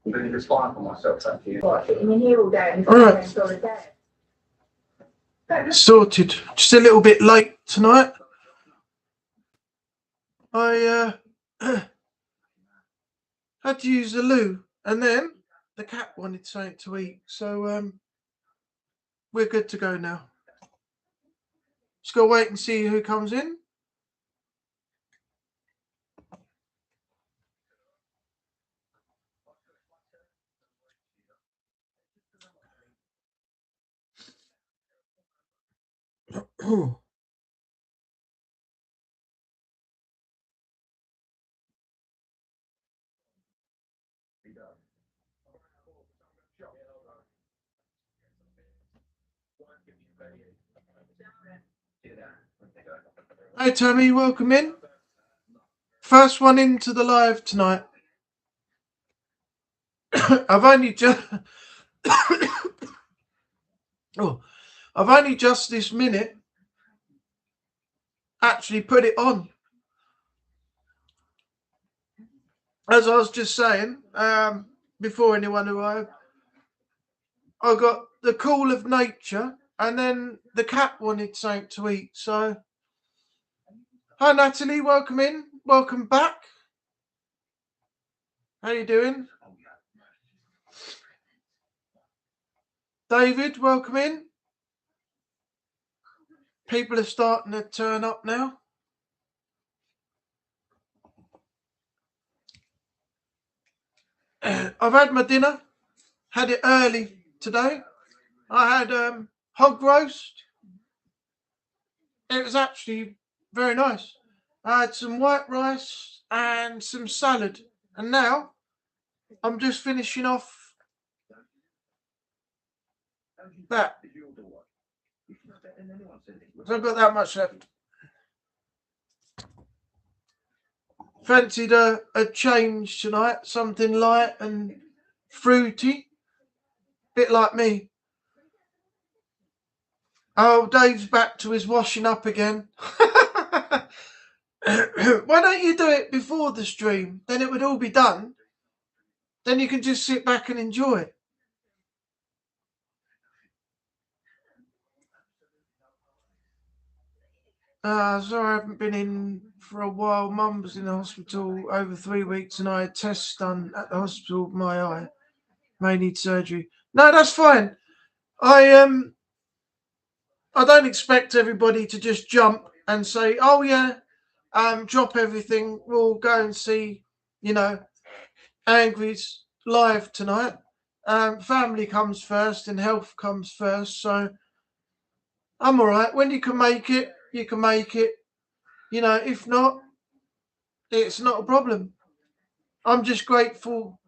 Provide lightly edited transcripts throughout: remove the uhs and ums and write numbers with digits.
I'm going to just fine for myself, thank you. What, sitting in here all day and sorted. Just a little bit late tonight. I had to use the loo, and then the cat wanted something to eat, so we're good to go now. Just gotta wait and see who comes in. Hey Tammy, welcome in. First one into the live tonight. I've only just this minute actually put it on. As I was just saying, before anyone arrived, I got the call of nature, and then the cat wanted something to eat. So, hi Natalie, welcome in, welcome back. How you doing? David, welcome in. People are starting to turn up now. I've had my dinner. Had it early today. I had hog roast. It was actually very nice. I had some white rice and some salad. And now I'm just finishing off that. So I've got that much left. Fancied a change tonight, something light and fruity. Bit like me. Oh, Dave's back to his washing up again. Why don't you do it before the stream? Then it would all be done. Then you can just sit back and enjoy it. Sorry, I haven't been in for a while. Mum was in the hospital over 3 weeks, and I had tests done at the hospital with my eye. May need surgery. No, that's fine. I don't expect everybody to just jump and say, "Oh yeah, drop everything. We'll go and see, Angry's live tonight." Family comes first, and health comes first. So I'm all right. When you can make it, you can make it. If not, it's not a problem. I'm just grateful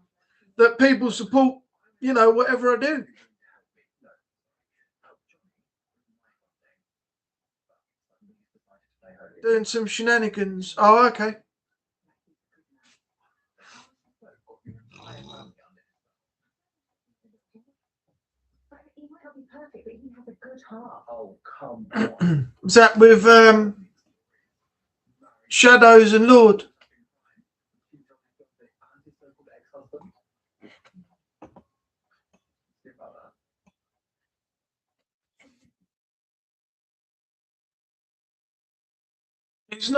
that people support, whatever I do. Doing some shenanigans. Oh, okay. Is that with Shadows and Lord? It's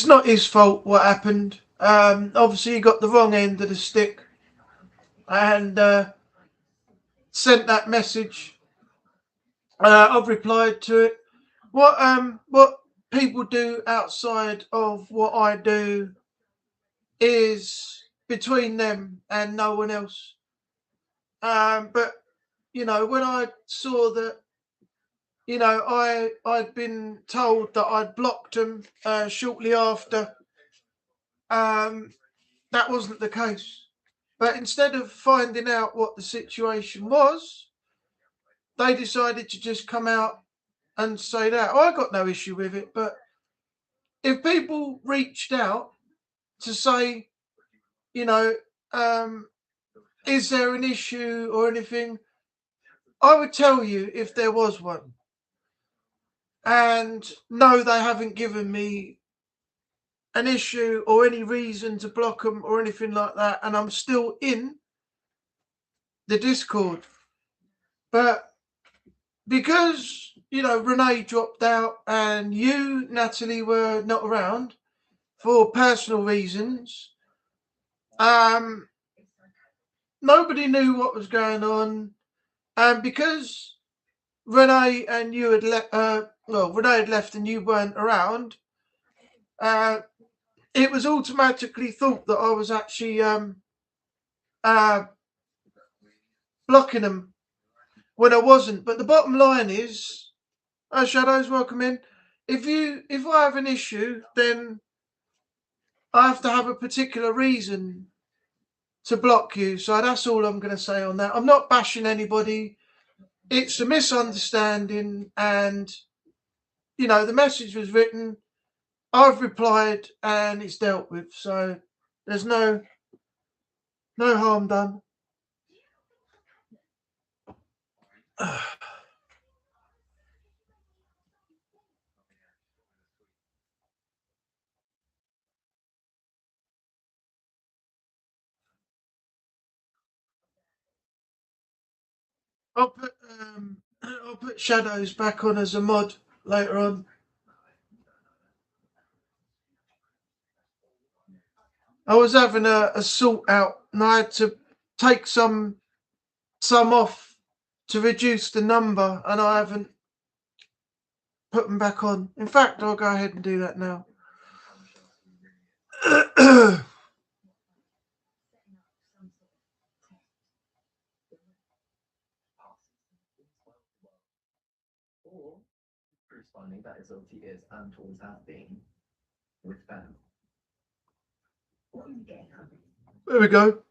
not his fault what happened. Obviously he got the wrong end of the stick and sent that message. I've replied to it. What people do outside of what I do is between them and no one else. But when I saw that, I'd been told that I'd blocked them shortly after. That wasn't the case. But instead of finding out what the situation was, they decided to just come out and say that. I got no issue with it, but if people reached out to say, is there an issue or anything, I would tell you if there was one. And no, they haven't given me an issue or any reason to block them or anything like that, and I'm still in the Discord. But because, you know, Renee dropped out and you, Natalie, were not around for personal reasons, nobody knew what was going on. And because Renee and you had Renee had left and you weren't around, it was automatically thought that I was actually blocking them when I wasn't. But the bottom line is, Shadows, welcome in. If I have an issue, then I have to have a particular reason to block you. So that's all I'm going to say on that. I'm not bashing anybody. It's a misunderstanding, and you know, the message was written, I've replied, and it's dealt with. So there's no harm done. I'll put Shadows back on as a mod later on. I was having a sort out, and I had to take some off to reduce the number, and I haven't put them back on. In fact, I'll go ahead and do that now. Responding that his OT is and always has been with them. There we go.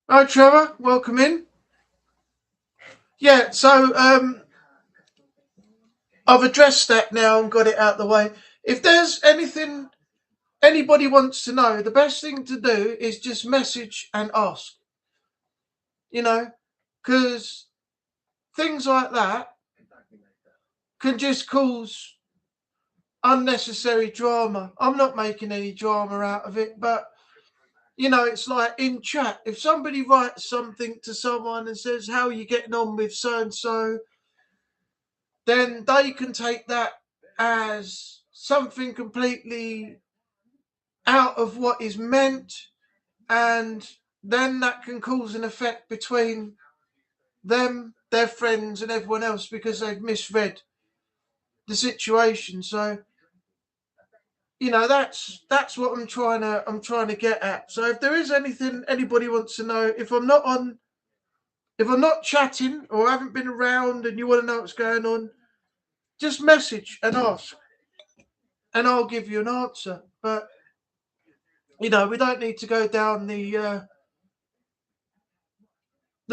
Hi, Trevor. Welcome in. Yeah, so I've addressed that now and got it out of the way. If there's anything anybody wants to know, the best thing to do is just message and ask. You know, because things like that can just cause unnecessary drama. I'm not making any drama out of it, but you know, it's like in chat, if somebody writes something to someone and says, how are you getting on with so and so, then they can take that as something completely out of what is meant, and then that can cause an effect between them, their friends, and everyone else because they've misread the situation. So, you know, that's what I'm trying to get at. So if there is anything anybody wants to know, if I'm not chatting or haven't been around and you want to know what's going on, just message and ask, and I'll give you an answer. But you know, we don't need to go down the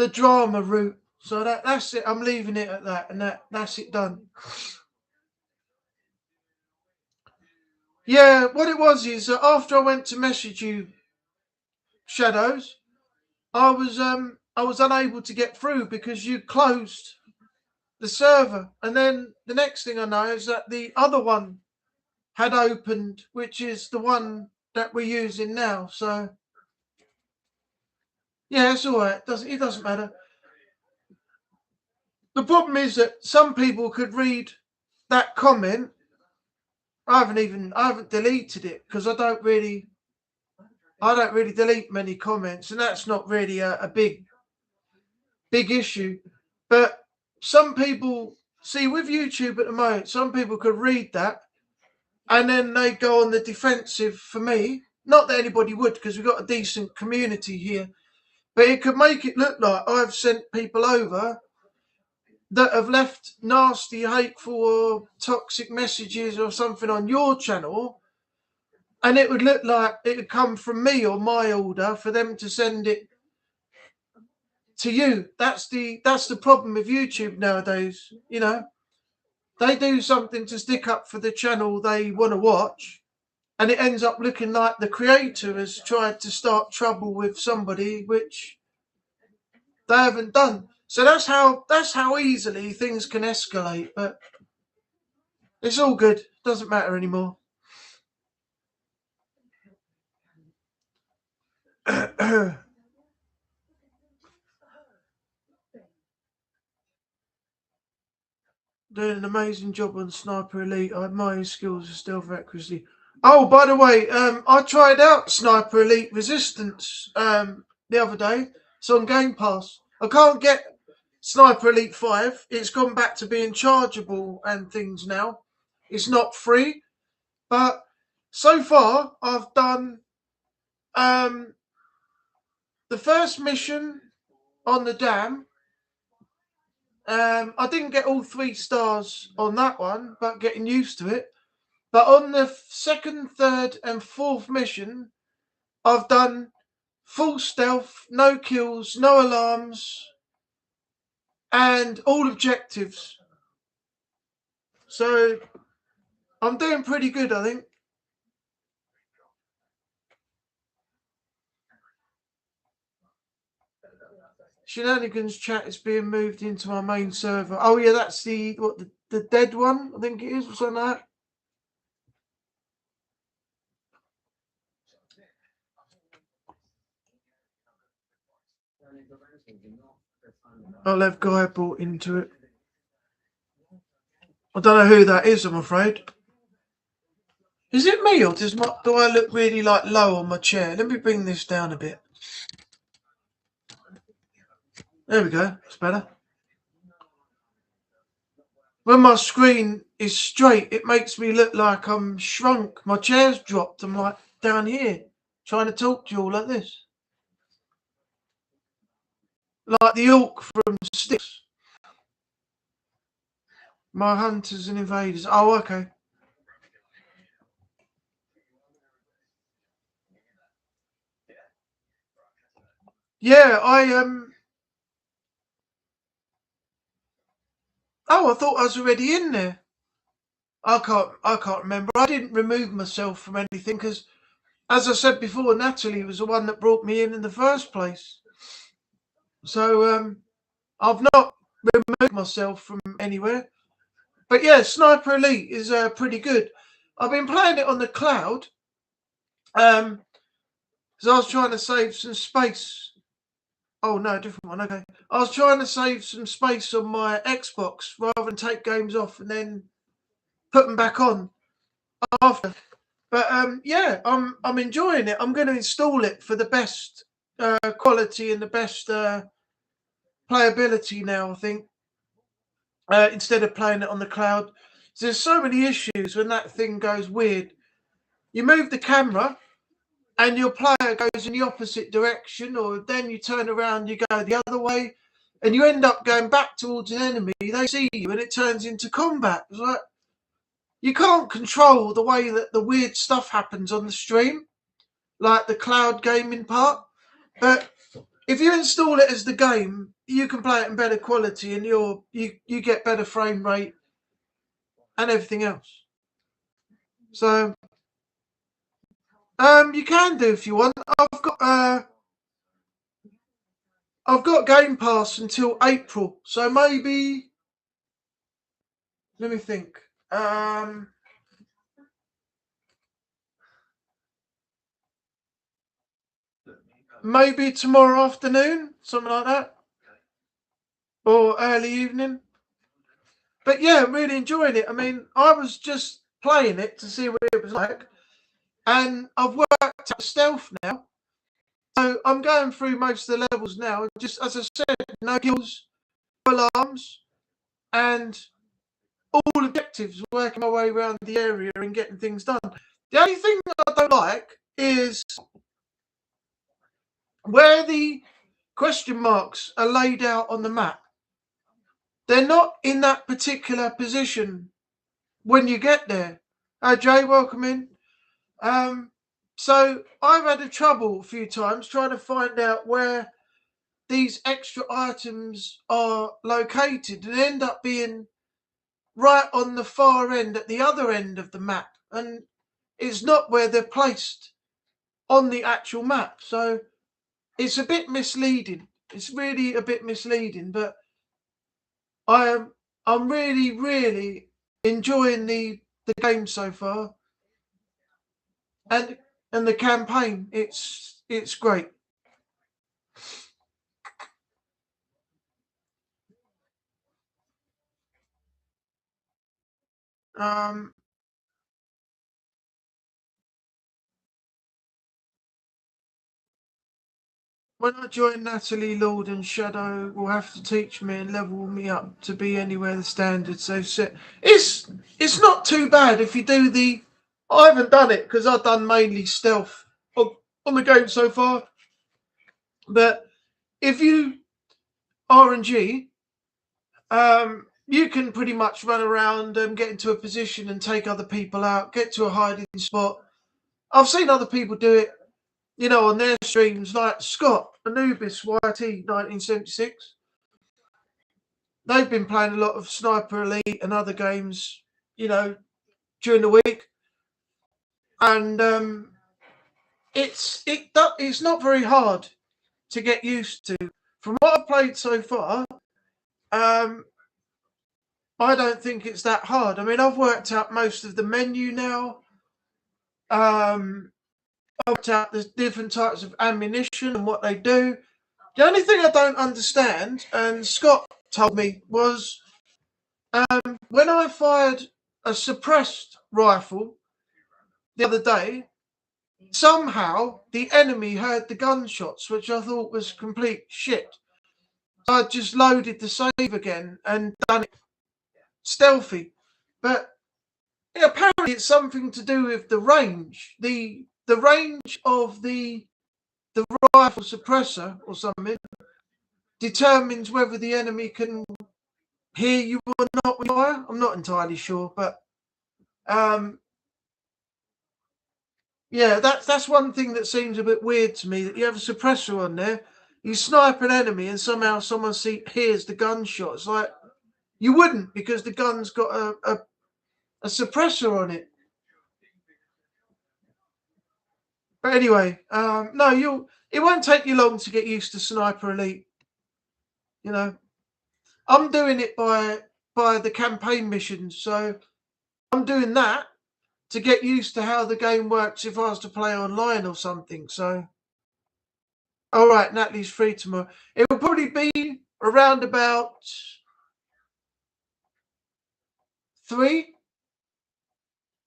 drama route. So that's it. I'm leaving it at that, and that's it done. Yeah, what it was is that after I went to message you, Shadows, I was unable to get through because you closed the server, and then the next thing I know is that the other one had opened, which is the one that we're using now. So yeah, it's all right. It doesn't matter. The problem is that some people could read that comment. I haven't deleted it because I don't really delete many comments, and that's not really a big issue. But some people see with YouTube at the moment, some people could read that and then they go on the defensive for me. Not that anybody would, because we've got a decent community here, but it could make it look like I've sent people over that have left nasty, hateful, or toxic messages or something on your channel, and it would look like it would come from me or my order for them to send it to you. That's the problem with YouTube nowadays. You know, they do something to stick up for the channel they want to watch, and it ends up looking like the creator has tried to start trouble with somebody, which they haven't done. So that's how easily things can escalate. But it's all good. doesn't matter anymore. Doing an amazing job on Sniper Elite. I admire your skills of stealth accuracy. Oh, by the way, I tried out Sniper Elite Resistance the other day. It's on Game Pass. I can't get Sniper Elite 5. It's gone back to being chargeable and things now. It's not free. But so far, I've done the first mission on the dam. I didn't get all 3 stars on that one, but getting used to it. But on the second, third, and fourth mission, I've done full stealth, no kills, no alarms, and all objectives. So I'm doing pretty good, I think. Shenanigans chat is being moved into our main server. Oh yeah, that's the dead one, I think it is, or something like that. I'll have Guy brought into it. I don't know who that is, I'm afraid. Is it me, or do I look really like low on my chair? Let me bring this down a bit. There we go. It's better. When my screen is straight, it makes me look like I'm shrunk. My chair's dropped. I'm like down here, trying to talk to you all like this. Like the orc from Sticks. My hunters and invaders. Oh, okay. Yeah, Oh, I thought I was already in there. I can't remember. I didn't remove myself from anything because, as I said before, Natalie was the one that brought me in the first place. So I've not removed myself from anywhere. But yeah, Sniper Elite is pretty good. I've been playing it on the cloud because I was trying to save some space. Oh no, different one. Okay, I was trying to save some space on my Xbox rather than take games off and then put them back on after. But yeah, I'm enjoying it. I'm going to install it for the best quality and the best playability now, I think. Instead of playing it on the cloud, there's so many issues when that thing goes weird. You move the camera, and your player goes in the opposite direction, or then you turn around, you go the other way, and you end up going back towards an enemy. They see you, and it turns into combat. It's like, you can't control the way that the weird stuff happens on the stream, like the cloud gaming part. But if you install it as the game, you can play it in better quality, and you get better frame rate and everything else. So you can do if you want. I've got Game Pass until April, so maybe let me think. Maybe tomorrow afternoon, something like that, or early evening. But yeah, I'm really enjoying it. I mean, I was just playing it to see what it was like, and I've worked out stealth now. So I'm going through most of the levels now. Just as I said, no kills, no alarms, and all objectives, working my way around the area and getting things done. The only thing that I don't like is where the question marks are laid out on the map. They're not in that particular position when you get there. Jay, welcome in. So I've had a trouble a few times trying to find out where these extra items are located, and end up being right on the far end, at the other end of the map, and it's not where they're placed on the actual map. So it's a bit misleading. It's really a bit misleading, but I'm really, really enjoying the the game so far, and the campaign. It's great. Um, when I join Natalie, Lord and Shadow will have to teach me and level me up to be anywhere the standards they've set. It's not too bad if you do the. I haven't done it because I've done mainly stealth on the game so far. But if you RNG, you can pretty much run around and get into a position and take other people out, get to a hiding spot. I've seen other people do it, on their streams, like Scott, Anubis YT 1976. They've been playing a lot of Sniper Elite and other games, during the week, and it's not very hard to get used to. From what I've played so far, I don't think it's that hard. I mean, I've worked out most of the menu now. I've worked out the different types of ammunition and what they do. The only thing I don't understand, and Scott told me, was when I fired a suppressed rifle the other day, somehow the enemy heard the gunshots, which I thought was complete shit. So I just loaded the save again and done it stealthy. But apparently it's something to do with the range. The range of the rifle suppressor or something determines whether the enemy can hear you or not with fire. I'm not entirely sure, but yeah, that's one thing that seems a bit weird to me, that you have a suppressor on there, you snipe an enemy and somehow someone hears the gunshot. It's like, you wouldn't, because the gun's got a suppressor on it. But anyway, no, it won't take you long to get used to Sniper Elite. I'm doing it by the campaign missions, so I'm doing that to get used to how the game works if I was to play online or something. So, all right, Natalie's free tomorrow. It will probably be around about 3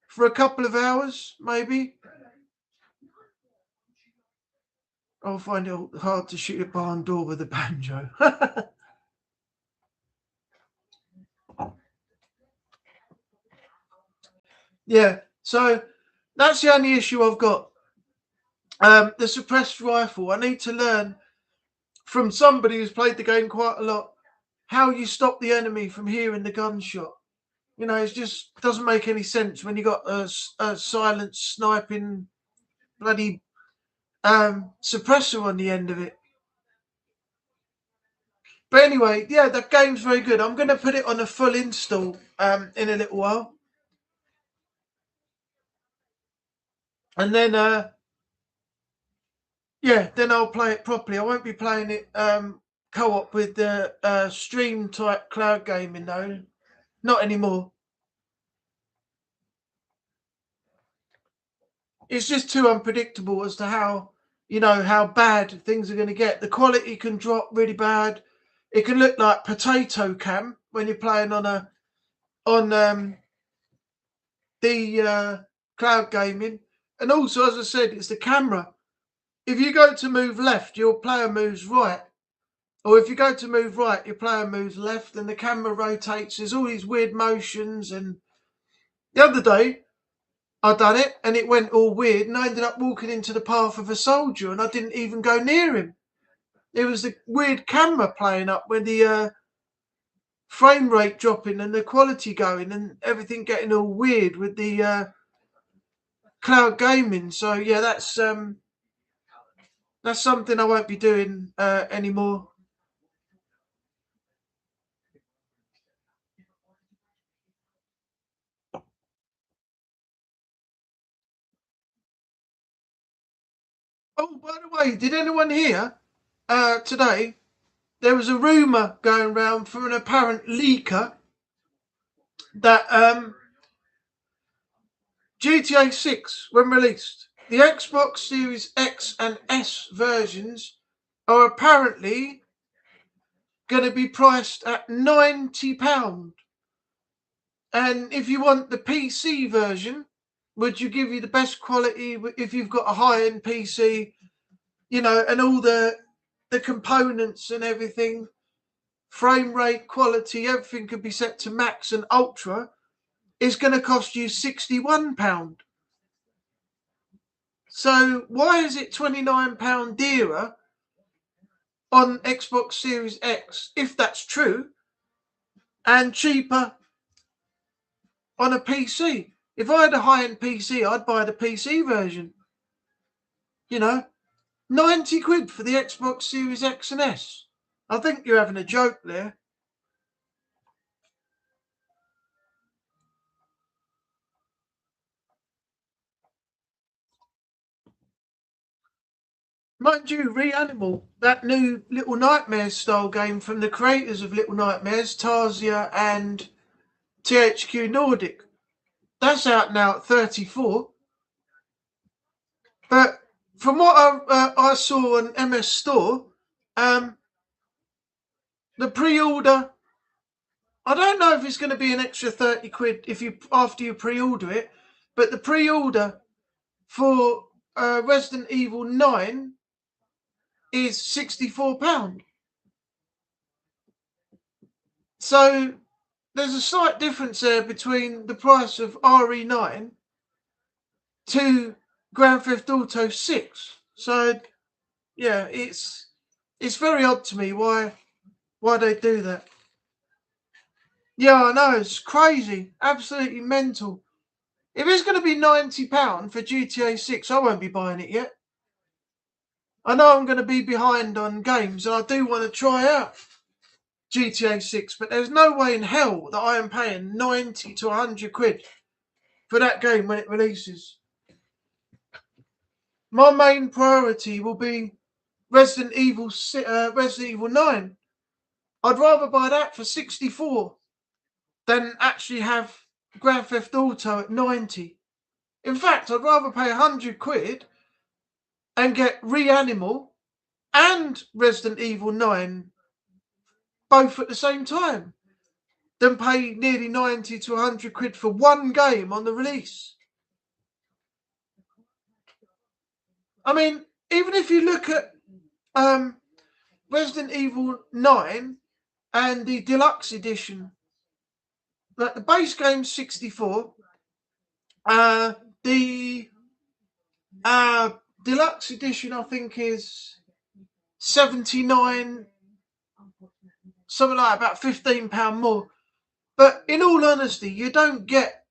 for a couple of hours, maybe. I'll find it hard to shoot a barn door with a banjo. Yeah, so that's the only issue I've got. The suppressed rifle. I need to learn from somebody who's played the game quite a lot how you stop the enemy from hearing the gunshot. It just doesn't make any sense when you got a silent sniping bloody suppressor on the end of it. But anyway, yeah, the game's very good. I'm going to put it on a full install in a little while. And then, then I'll play it properly. I won't be playing it co-op with the stream type cloud gaming though. Not anymore. It's just too unpredictable as to how bad things are going to get. The quality can drop really bad. It can look like potato cam when you're playing on the cloud gaming. And also, as I said, it's the camera. If you go to move left, your player moves right. Or if you go to move right, your player moves left, and the camera rotates. There's all these weird motions. And the other day, I done it, and it went all weird, and I ended up walking into the path of a soldier, and I didn't even go near him. It was the weird camera playing up with the frame rate dropping and the quality going and everything getting all weird with the cloud gaming. So yeah, that's something I won't be doing anymore. Oh, by the way, did anyone hear today? There was a rumour going round from an apparent leaker that GTA 6, when released, the Xbox Series X and S versions are apparently going to be priced at £90. And if you want the PC version, which will give you the best quality if you've got a high-end PC, you know, and all the components and everything, frame rate, quality, everything could be set to max and ultra, is going to cost you £61. So why is it £29 dearer on Xbox Series X, if that's true, and cheaper on a PC? If I had a high-end PC, I'd buy the PC version. You know, 90 quid for the Xbox Series X and S. I think you're having a joke there. Mind you, Reanimal, that new Little Nightmares style game from the creators of Little Nightmares, Tarsia and THQ Nordic, that's out now at 34. But from what I saw on MS Store, the pre-order, I don't know if it's going to be an extra 30 quid if you after you pre-order it, but the pre-order for Resident Evil 9 is £64. So there's a slight difference there between the price of RE9 to Grand Theft Auto 6. So yeah, it's very odd to me why they do that. Yeah, I know, it's crazy, absolutely mental. If it's going to be £90 for GTA 6, I won't be buying it yet. I know I'm going to be behind on games, and I do want to try out GTA 6, but there's no way in hell that I am paying 90 to 100 quid for that game when it releases. My main priority will be Resident Evil 9. I'd rather buy that for 64 than actually have Grand Theft Auto at 90. In fact, I'd rather pay 100 quid and get Reanimal and Resident Evil 9 both at the same time than pay nearly 90 to 100 quid for one game on the release. I mean, even if you look at Resident Evil 9 and the deluxe edition, like the base game's 64, the deluxe edition I think is 79, something like about £15 more. But in all honesty, you don't get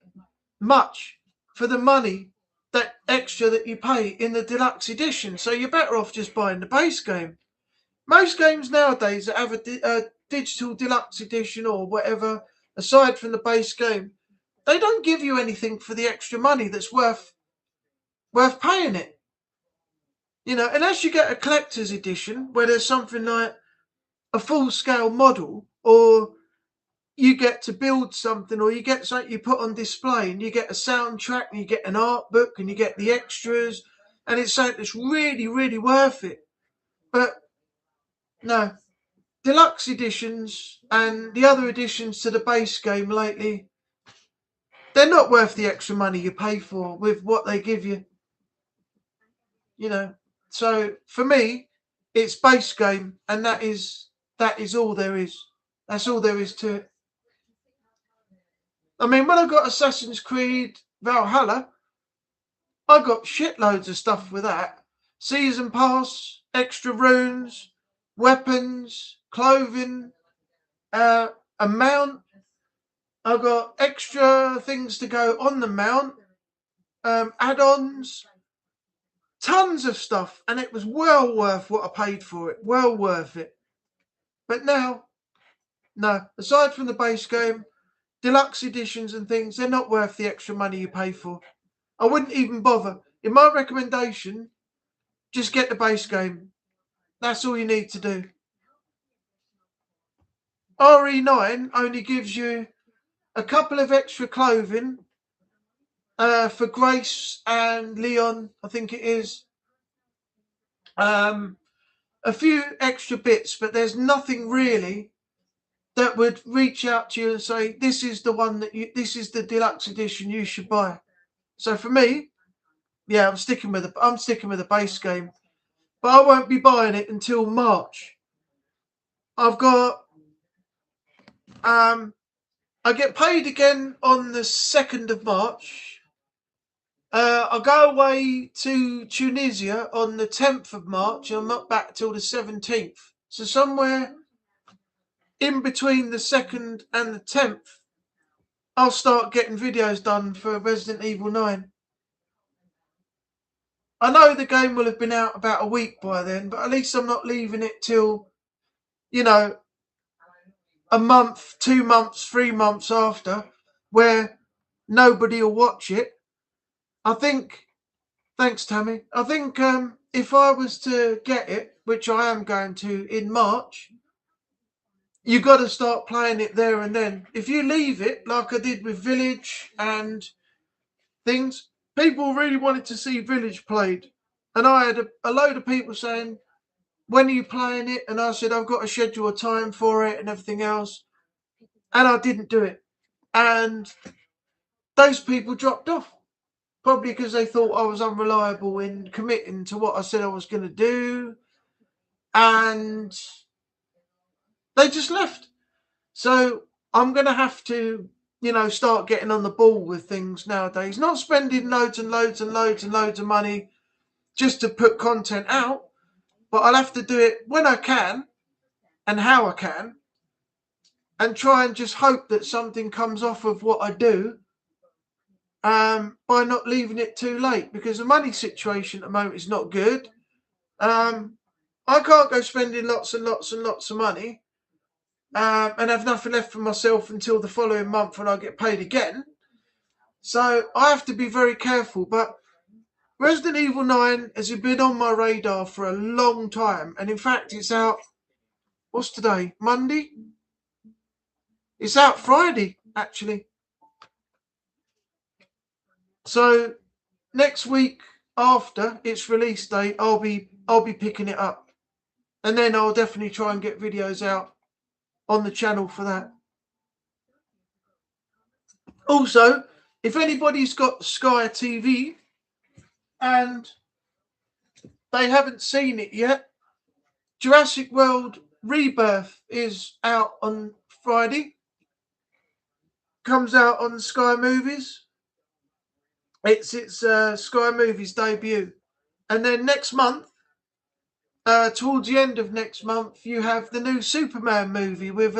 much for the money, that extra that you pay in the deluxe edition. So you're better off just buying the base game. Most games nowadays that have a digital deluxe edition or whatever, aside from the base game, they don't give you anything for the extra money that's worth paying it. You know, unless you get a collector's edition where there's something like a full-scale model, or you get to build something, or you get something you put on display, and you get a soundtrack, and you get an art book, and you get the extras, and it's something that's really, really worth it. But no, deluxe editions and the other additions to the base game lately, they're not worth the extra money you pay for with what they give you. You know, so for me, it's base game, and that is all there is. That's all there is to it. I mean, when I got Assassin's Creed Valhalla, I got shitloads of stuff with that. Season pass, extra runes, weapons, clothing, a mount. I got extra things to go on the mount, add-ons, tons of stuff, and it was well worth what I paid for it. Well worth it. But now, no. Aside from the base game, deluxe editions and things, they're not worth the extra money you pay for. I wouldn't even bother. In my recommendation, just get the base game. That's all you need to do. RE9 only gives you a couple of extra clothing, for Grace and Leon, I think it is. A few extra bits, but there's nothing really that would reach out to you and say, this is the one this is the deluxe edition you should buy. So for me, yeah, I'm sticking with the base game, but I won't be buying it until March. I've got, I get paid again on the 2nd of March. I go away to Tunisia on the 10th of March. I'm not back till the 17th. So somewhere in between the 2nd and the 10th, I'll start getting videos done for Resident Evil 9. I know the game will have been out about a week by then, but at least I'm not leaving it till, a month, 2 months, 3 months after, where nobody will watch it. I think, thanks Tammy, I think if I was to get it, which I am going to in March, you got to start playing it there and then. If you leave it, like I did with Village and things, people really wanted to see Village played. And I had a load of people saying, when are you playing it? And I said, I've got to schedule a time for it and everything else. And I didn't do it. And those people dropped off. Probably because they thought I was unreliable in committing to what I said I was going to do. And they just left. So I'm going to have to, start getting on the ball with things nowadays. Not spending loads and loads and loads and loads of money just to put content out. But I'll have to do it when I can and how I can. And try and just hope that something comes off of what I do by not leaving it too late. Because the money situation at the moment is not good. I can't go spending lots and lots and lots of money and have nothing left for myself until the following month when I get paid again. So I have to be very careful. But Resident Evil 9 has been on my radar for a long time. And in fact, it's out, what's today? Monday? It's out Friday, actually. So next week after its release date, I'll be picking it up. And then I'll definitely try and get videos out on the channel for that. Also, if anybody's got Sky TV and they haven't seen it yet, Jurassic World Rebirth is out on Friday. Comes out on Sky Movies. It's Sky Movies debut. And then next month, towards the end of next month, you have the new Superman movie with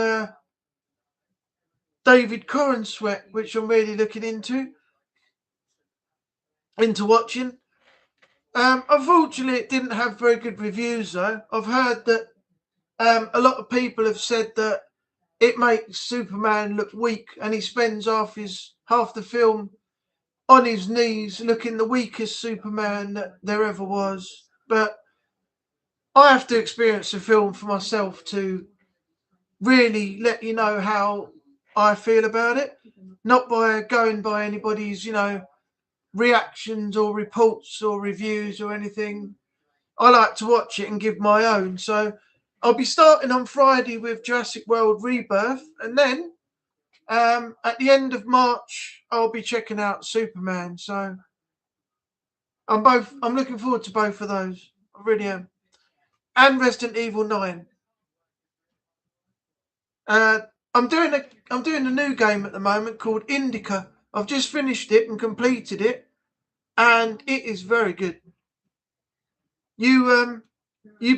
David Corenswet, which I'm really looking into watching. Unfortunately, it didn't have very good reviews, though. I've heard that a lot of people have said that it makes Superman look weak, and he spends half the film on his knees, looking the weakest Superman that there ever was. But I have to experience the film for myself to really let you know how I feel about it, not by going by anybody's, reactions or reports or reviews or anything. I like to watch it and give my own. So I'll be starting on Friday with Jurassic World Rebirth, and then at the end of March I'll be checking out Superman. So I'm looking forward to both of those. I really am. And Resident Evil 9. I'm doing a new game at the moment called Indica. I've just finished it and completed it, and it is very good. You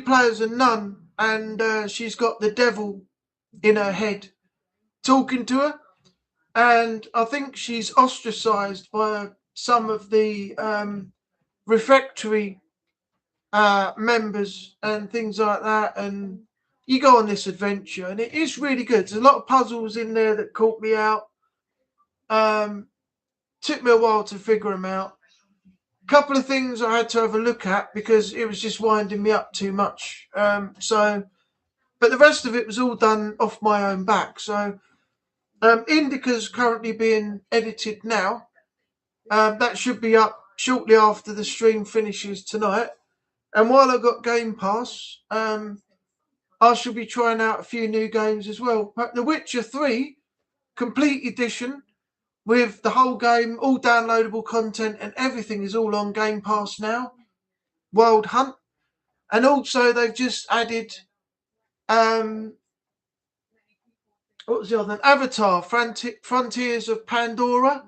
play as a nun, and she's got the devil in her head talking to her, and I think she's ostracized by some of the refractory members and things like that, and you go on this adventure, and it is really good. There's a lot of puzzles in there that caught me out. Took me a while to figure them out. Couple of things I had to have a look at because it was just winding me up too much. But the rest of it was all done off my own back. So Indica's currently being edited now, That should be up shortly after the stream finishes tonight. And while I've got Game Pass, I shall be trying out a few new games as well. But The Witcher 3 Complete Edition with the whole game, all downloadable content and everything is all on Game Pass now. Wild Hunt. And also they've just added what was the other one? Avatar Frontiers of Pandora.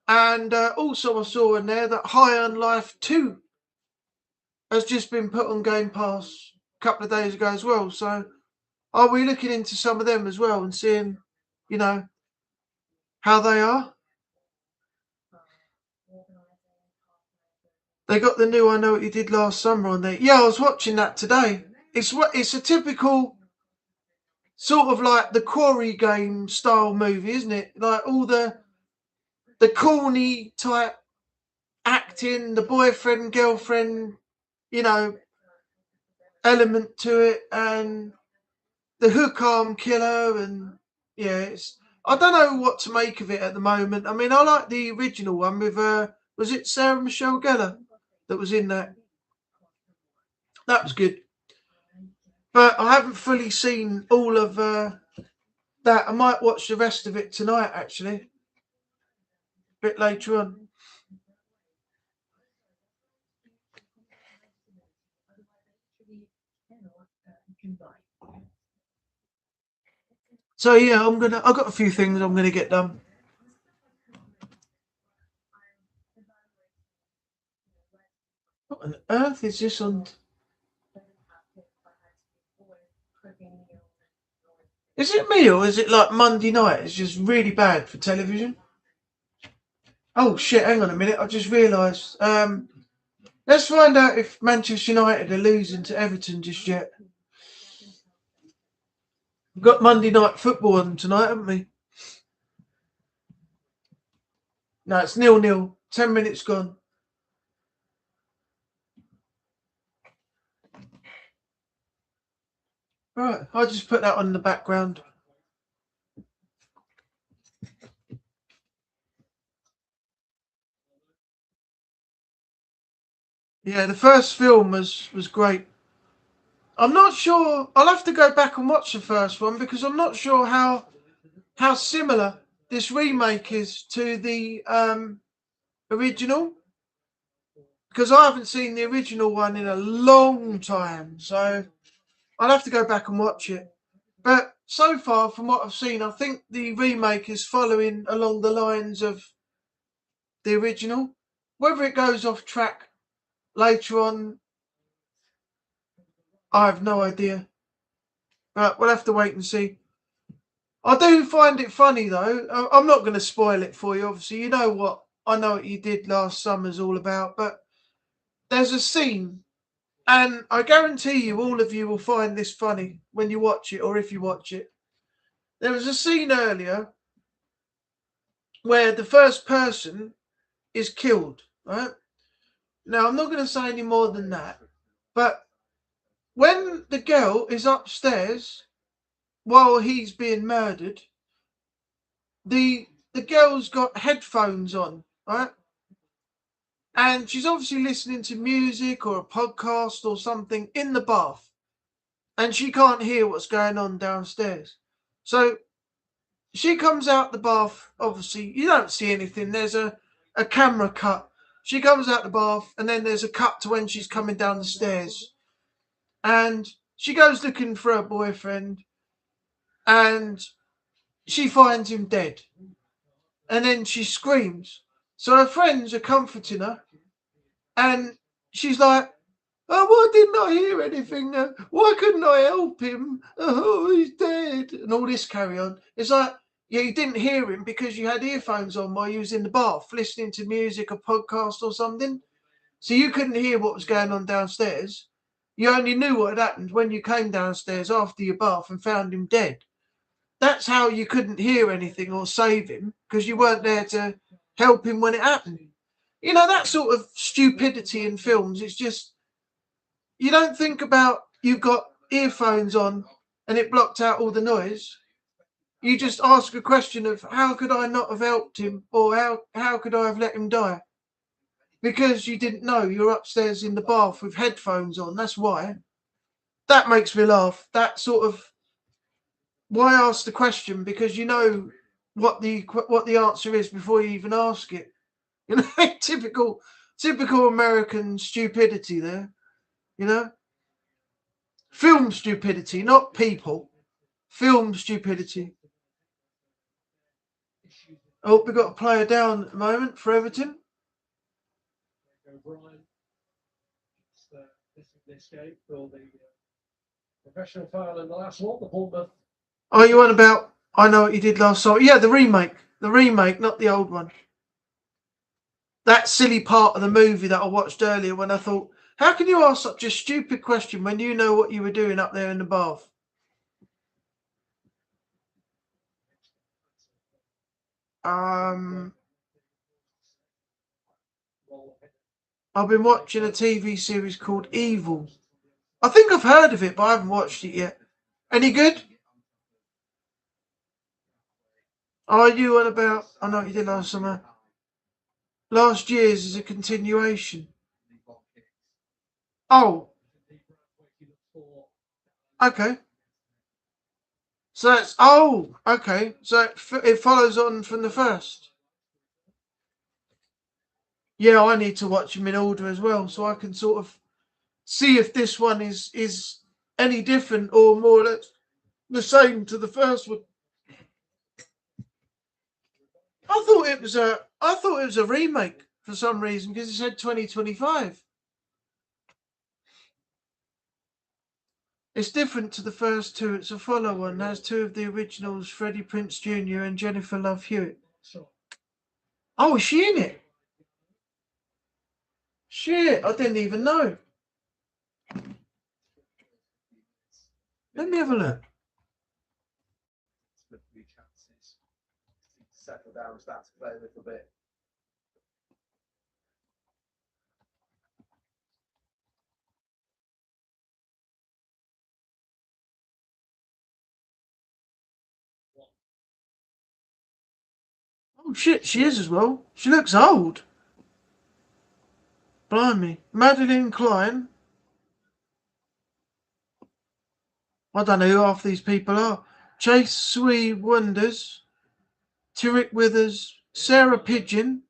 And also I saw in there that High on Life 2 has just been put on Game Pass a couple of days ago as well. So are we looking into some of them as well and seeing, how they are? They got the new I Know What You Did Last Summer on there. Yeah, I was watching that today. It's a typical sort of like the Quarry game style movie, isn't it? Like all the corny type acting, the boyfriend, girlfriend, element to it, and the hook arm killer, and yeah, I don't know what to make of it at the moment. I mean, I like the original one with was it Sarah Michelle Gellar that was in that? That was good, but I haven't fully seen all of that. I might watch the rest of it tonight, actually, a bit later on. So yeah, I've got a few things I'm gonna get done. What on earth is this on? Is it me or is it like Monday night? It's just really bad for television. Oh shit! Hang on a minute. I just realised. Let's find out if Manchester United are losing to Everton just yet. We've got Monday night football on tonight, haven't we? No, it's 0-0. 10 minutes gone. Right, I'll just put that on in the background. Yeah, the first film was great. I'm not sure. I'll have to go back and watch the first one because I'm not sure how similar this remake is to the original. Because I haven't seen the original one in a long time, so I'll have to go back and watch it. But so far, from what I've seen, I think the remake is following along the lines of the original. Whether it goes off track later on, I have no idea. But we'll have to wait and see. I do find it funny though. I'm not going to spoil it for you. Obviously, you know what I Know What You Did Last Summer's all about. But there's a scene, and I guarantee you, all of you will find this funny when you watch it, or if you watch it. There was a scene earlier where the first person is killed, right? Now, I'm not going to say any more than that, but when the girl is upstairs while he's being murdered, the girl's got headphones on, right? And she's obviously listening to music or a podcast or something in the bath, and she can't hear what's going on downstairs. So she comes out the bath, obviously, you don't see anything. There's a camera cut. She comes out the bath, and then there's a cut to when she's coming down the stairs. And she goes looking for her boyfriend, and she finds him dead. And then she screams. So her friends are comforting her, and she's like, "Oh, why didn't I hear anything? Why couldn't I help him? Oh, he's dead." And all this carry on. It's like, yeah, you didn't hear him because you had earphones on while you was in the bath listening to music, a podcast or something. So you couldn't hear what was going on downstairs. You only knew what had happened when you came downstairs after your bath and found him dead. That's how you couldn't hear anything or save him, because you weren't there to help him when it happened. You know, that sort of stupidity in films, it's just, you don't think about, you've got earphones on and it blocked out all the noise. You just ask a question of how could I not have helped him, or how could I have let him die? Because you didn't know you're upstairs in the bath with headphones on. That's why. That makes me laugh. That sort of why ask the question, because you know what the answer is before you even ask it. You know, typical American stupidity there. You know, film stupidity, not people. Film stupidity. Oh, we got a player down at the moment for Everton. This game for the professional foul in the last one, the Bournemouth. Oh, you on about? I know what you did last summer. Yeah, the remake, not the old one. That silly part of the movie that I watched earlier when I thought, how can you ask such a stupid question when you know what you were doing up there in the bath? I've been watching a TV series called Evil. I think I've heard of it, but I haven't watched it yet. Any good? Are you on about? I know what you did last summer. Last year's is a continuation. Oh, okay. So it's okay. So it follows on from the first. Yeah, I need to watch them in order as well, so I can sort of see if this one is any different or more or less the same to the first one. I thought it was a remake for some reason because it said 2025. It's different to the first two. It's a follow-on. It has two of the originals, Freddie Prinze Jr. and Jennifer Love Hewitt. Oh, is she in it? Shit, I didn't even know. Let me have a look. Settle down, start to play a little bit. Oh shit, she is as well. She looks old. Blimey. Madeline Klein. I don't know who half these people are. Chase Sui Wonders. Tyrrick Withers. Sarah Pigeon.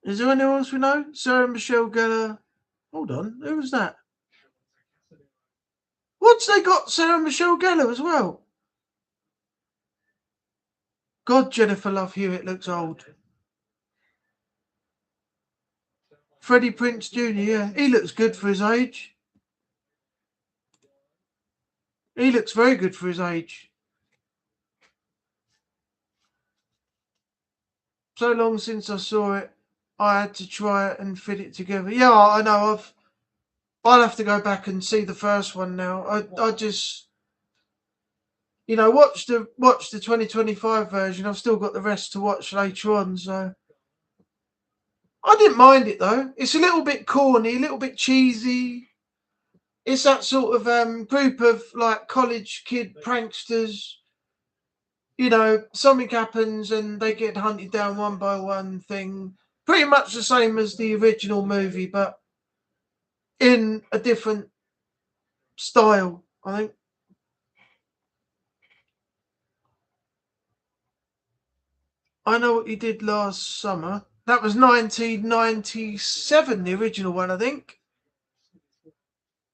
Is there anyone else we know? Sarah Michelle Gellar. Hold on, who was that? What's they got Sarah Michelle Gellar as well? God, Jennifer Love Hewitt looks old. Freddie Prinze Jr., yeah. He looks good for his age. He looks very good for his age. So long since I saw it, I had to try it and fit it together. Yeah, I know. I'll have to go back and see the first one now. I just, watch the 2025 version. I've still got the rest to watch later on. So I didn't mind it though. It's a little bit corny, a little bit cheesy. It's that sort of group of like college kid pranksters. Something happens and they get hunted down one by one thing. Pretty much the same as the original movie, but in a different style, I think. I know what you did last summer. That was 1997, the original one, I think.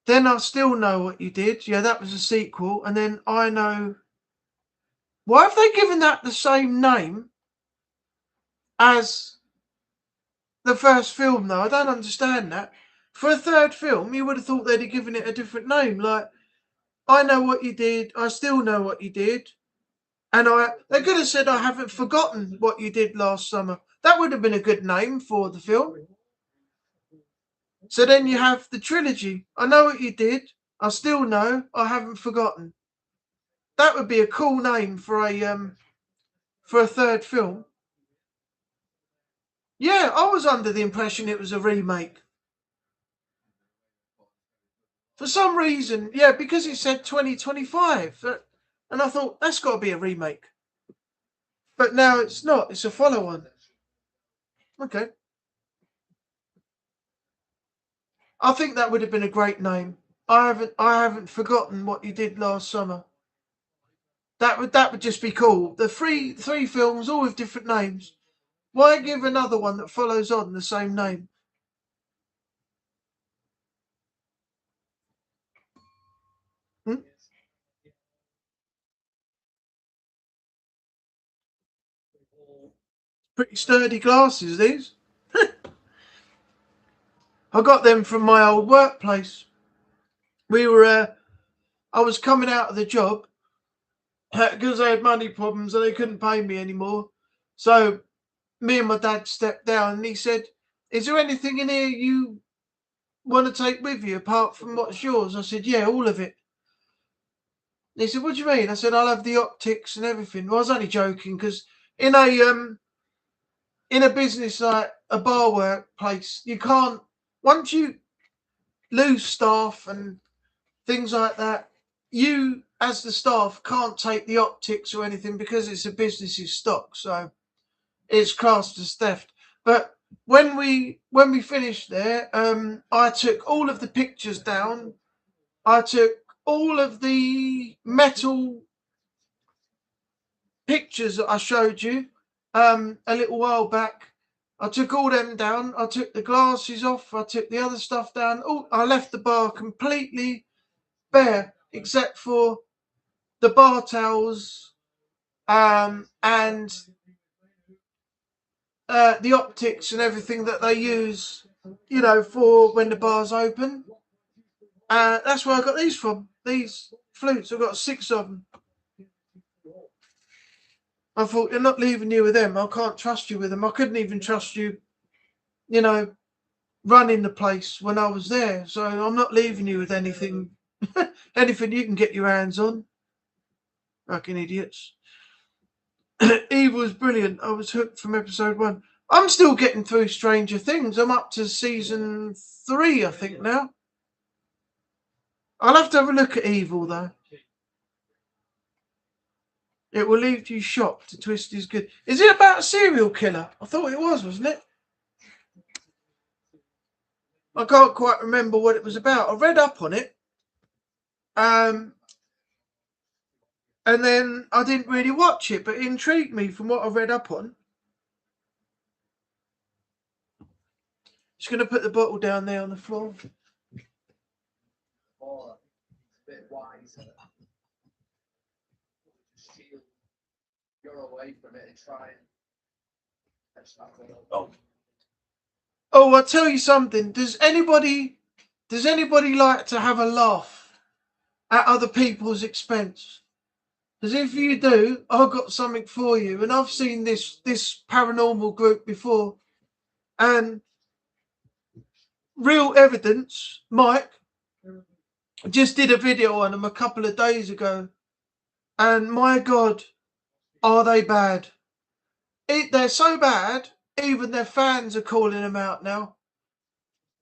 Then I still know what you did. Yeah, that was a sequel. And then I know. Why have they given that the same name as the first film, though? I don't understand that. For a third film, you would have thought they'd have given it a different name. Like, I know what you did. I still know what you did. And they could have said, I haven't forgotten what you did last summer. That would have been a good name for the film. So then you have the trilogy. I know what you did. I still know. I haven't forgotten. That would be a cool name for a third film. Yeah, I was under the impression it was a remake. For some reason, yeah, because it said 2025. And I thought, that's got to be a remake. But now it's not. It's a follow-on. Okay. I think that would have been a great name. I haven't forgotten what you did last summer. That would just be cool. The three films, all with different names. Why give another one that follows on the same name? Hmm? Pretty sturdy glasses, these. I got them from my old workplace. We were, I was coming out of the job because they had money problems and they couldn't pay me anymore. So me and my dad stepped down and he said, "Is there anything in here you want to take with you apart from what's yours?" I said, "Yeah, all of it." He said, "What do you mean?" I said, "I'll have the optics and everything." Well, I was only joking because in a business like a bar workplace, you can't, once you lose staff and things like that, you as the staff can't take the optics or anything because it's a business's stock, so it's classed as theft. But when we finished there, I took all of the pictures down. I took all of the metal pictures that I showed you a little while back. I took all them down. I took the glasses off. I took the other stuff down. Oh, I left the bar completely bare, except for the bar towels and the optics and everything that they use, for when the bar's open. That's where I got these from. These flutes. I've got 6 of them. I thought, you're not leaving you with them. I can't trust you with them. I couldn't even trust you, you know, running the place when I was there. So I'm not leaving you with anything, anything you can get your hands on. Fucking idiots. Eve was brilliant. I was hooked from episode 1. I'm still getting through Stranger Things. I'm up to season 3, I think, now. I'll have to have a look at Evil, though. It will leave you shocked. A twist is good. Is it about a serial killer? I thought it was, wasn't it? I can't quite remember what it was about. I read up on it. And then I didn't really watch it, but it intrigued me from what I read up on. Just going to put the bottle down there on the floor. Or a bit wiser. You're away from it and try and. Oh, I'll tell you something. Does anybody like to have a laugh at other people's expense? Because if you do, I've got something for you. And I've seen this paranormal group before. And Real Evidence, Mike, just did a video on them a couple of days ago. And my God, are they bad? They're so bad, even their fans are calling them out now.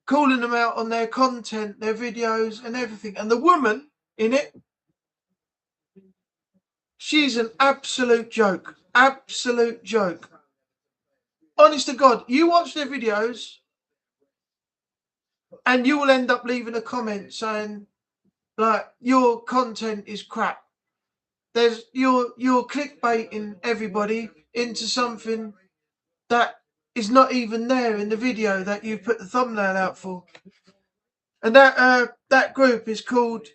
Calling them out on their content, their videos and everything. And the woman in it, she's an absolute joke. Absolute joke. Honest to God, you watch their videos and you will end up leaving a comment saying, like, your content is crap. You're clickbaiting everybody into something that is not even there in the video that you put the thumbnail out for. And that group is called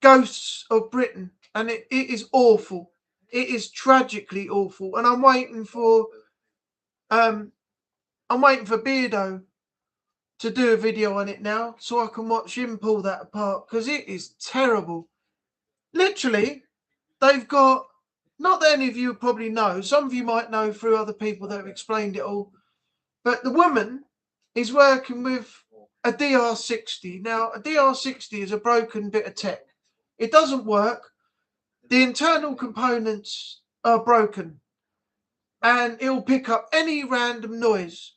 Ghosts of Britain, and it is awful. It is tragically awful. And I'm waiting for Beardo to do a video on it now, so I can watch him pull that apart, because it is terrible. Literally, they've got, not that any of you probably know, some of you might know through other people that have explained it all, but the woman is working with a DR60. Now, a DR60 is a broken bit of tech. It doesn't work. The internal components are broken, and it will pick up any random noise.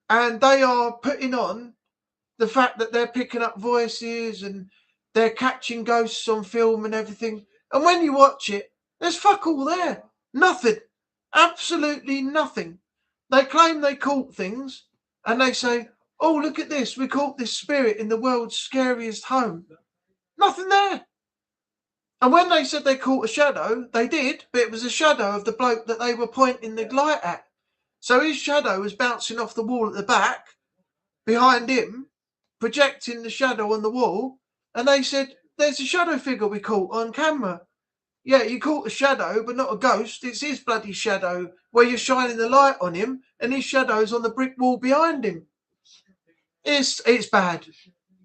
And they are putting on the fact that they're picking up voices and they're catching ghosts on film and everything. And when you watch it, there's fuck all there. Nothing. Absolutely nothing. They claim they caught things and they say, oh, look at this. We caught this spirit in the world's scariest home. Nothing there. And when they said they caught a shadow, they did, but it was a shadow of the bloke that they were pointing the light at. So his shadow was bouncing off the wall at the back, behind him, projecting the shadow on the wall. And they said, there's a shadow figure we caught on camera. Yeah, you caught a shadow, but not a ghost. It's his bloody shadow where you're shining the light on him, and his shadow's on the brick wall behind him. It's bad.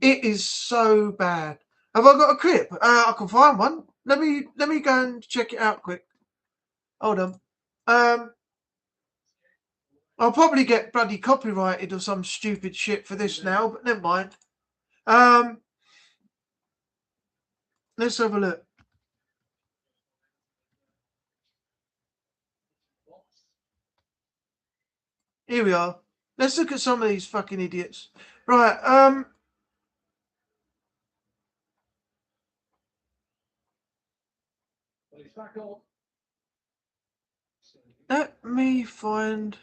It is so bad. Have I got a clip? I can find one. Let me go and check it out quick. Hold on. I'll probably get bloody copyrighted or some stupid shit for this now, but never mind. Let's have a look. Here we are. Let's look at some of these fucking idiots. Right, let me find...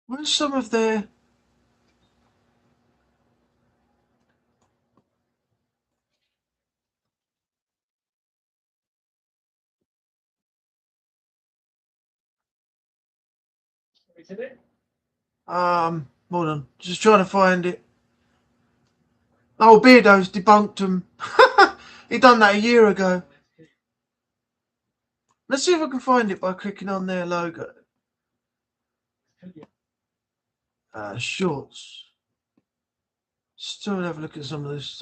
where's some of their... hold on. Just trying to find it. Oh, Beardo's debunked them. He done that a year ago. Let's see if I can find it by clicking on their logo. Shorts. Still have a look at some of this.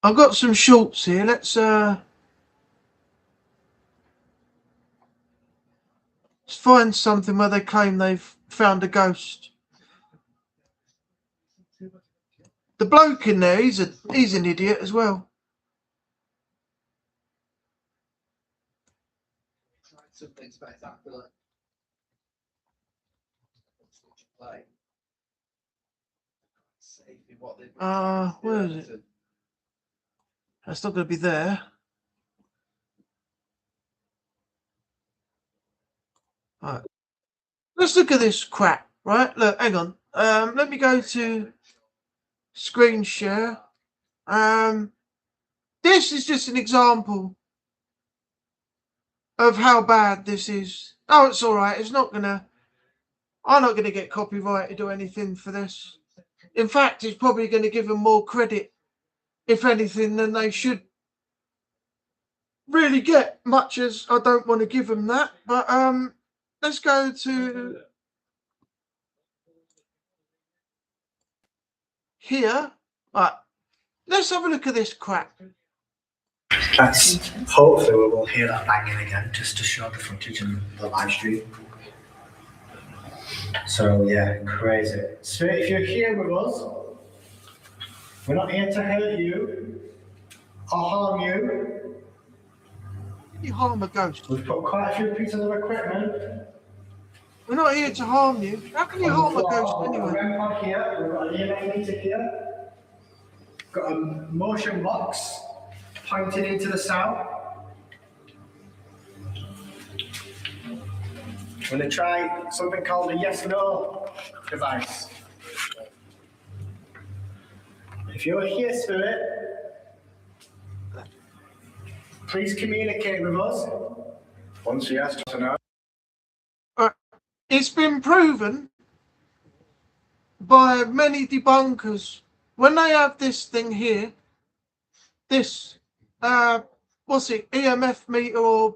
I've got some shorts here. Let's find something where they claim they've found a ghost. The bloke in there, he's an idiot as well. Something spectacular. Where is it? That's not going to be there. Right. Let's look at this crap, right? Look, hang on. Let me go to screen share. This is just an example of how bad this is. Oh, it's all right. I'm not gonna get copyrighted or anything for this. In fact, it's probably going to give them more credit, if anything, than they should really get. Much as I don't want to give them that, but let's go to here. Right, let's have a look at this crap. That's hopefully we will hear that banging again, just to show the footage in the live stream. So yeah, crazy. So if you're here with us, we're not here to hurt you or harm you. You harm a ghost. We've put quite a few pieces of equipment. We're not here to harm you. How can you harm a ghost anyway? We've got here, we've got an EMF meter here. Got a motion box pointing into the south. We're going to try something called a yes-no device. If you're here, Spirit, please communicate with us. Once yes to no. It's been proven by many debunkers when they have this thing here, this what's it, EMF meter, or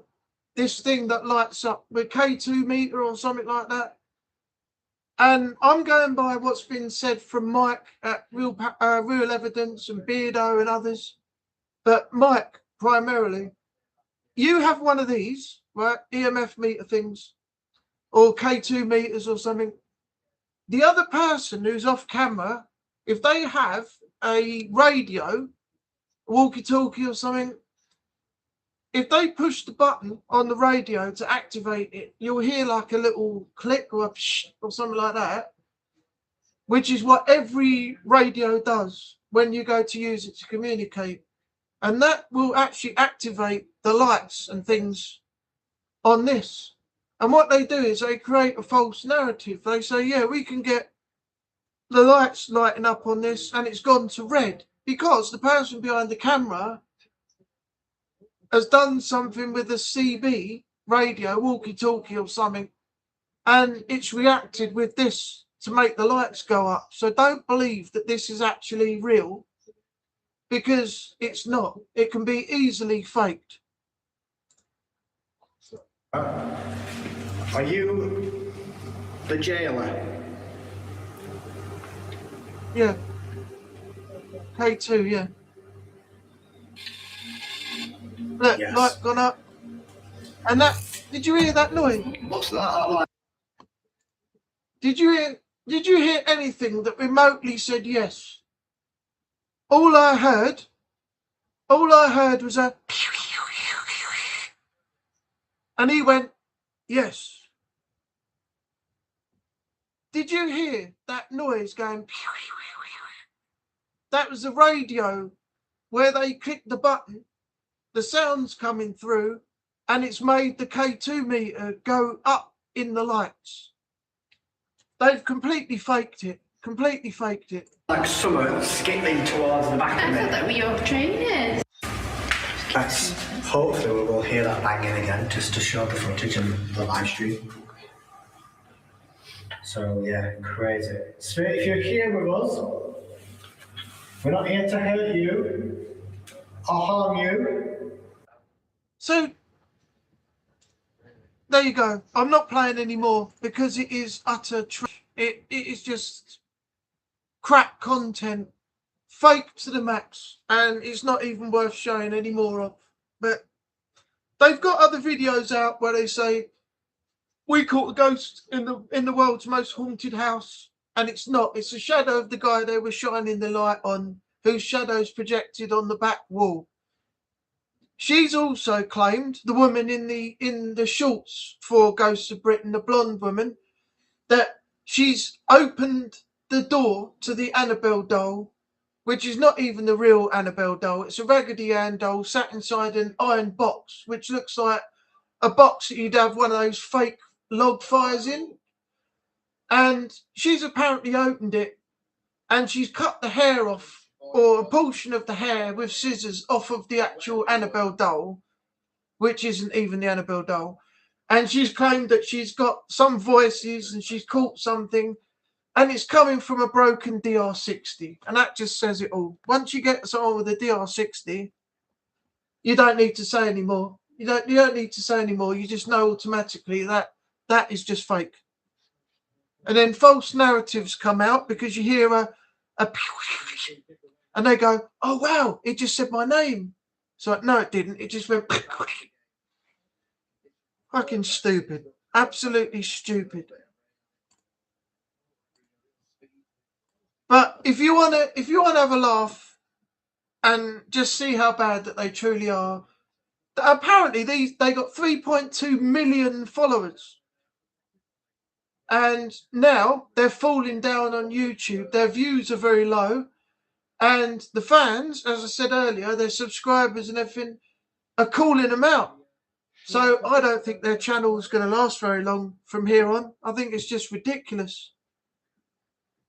this thing that lights up with K2 meter or something like that. And I'm going by what's been said from Mike at Real Evidence and Beardo and others. But Mike, primarily, you have one of these, right? EMF meter things, or K2 meters or something. The other person who's off camera, if they have a radio, walkie-talkie or something, if they push the button on the radio to activate it, you'll hear like a little click or a psh or something like that, which is what every radio does when you go to use it to communicate. And that will actually activate the lights and things on this. And what they do is they create a false narrative. They say, yeah, we can get the lights lighting up on this and it's gone to red because the person behind the camera has done something with a CB radio, walkie-talkie or something, and it's reacted with this to make the lights go up. So don't believe that this is actually real, because it's not. It can be easily faked. Are you the jailer? Yeah. K2, yeah. Look, Yes. light gone up. And that, did you hear that noise? What's that like? Did you hear anything that remotely said yes? All I heard was a and he went, yes. Did you hear that noise going? That was the radio where they clicked the button, the sound's coming through, and it's made the K2 meter go up in the lights. They've completely faked it. Like summer skipping towards the back of me. I thought that were your trainers. That's, hopefully we will hear that banging again, just to show the footage and the live stream. So yeah, crazy. So if you're here with us, we're not here to hurt you or harm you. So there you go. I'm not playing anymore because it is utter trash. It is just crap content, fake to the max, and it's not even worth showing any more of. But they've got other videos out where they say we caught a ghost in the world's most haunted house, and it's not. It's the shadow of the guy they were shining the light on, whose shadow's projected on the back wall. She's also claimed, the woman in the shorts for Ghosts of Britain, the blonde woman, that she's opened the door to the Annabelle doll, which is not even the real Annabelle doll. It's a Raggedy Ann doll sat inside an iron box, which looks like a box that you'd have one of those fake log fires in. And she's apparently opened it, and she's cut the hair off, or a portion of the hair with scissors, off of the actual Annabelle doll, which isn't even the Annabelle doll. And she's claimed that she's got some voices and she's caught something, and it's coming from a broken DR60. And that just says it all. Once you get someone with a DR60, you don't need to say anymore. You don't need to say anymore. You just know automatically that that is just fake. And then false narratives come out because you hear a and they go, oh wow, it just said my name. So no, it didn't. It just went fucking stupid. Absolutely stupid. But if you wanna have a laugh and just see how bad that they truly are, apparently they got 3.2 million followers. And now they're falling down on YouTube. Their views are very low. And the fans, as I said earlier, their subscribers and everything, are calling them out. So I don't think their channel is going to last very long from here on. I think it's just ridiculous.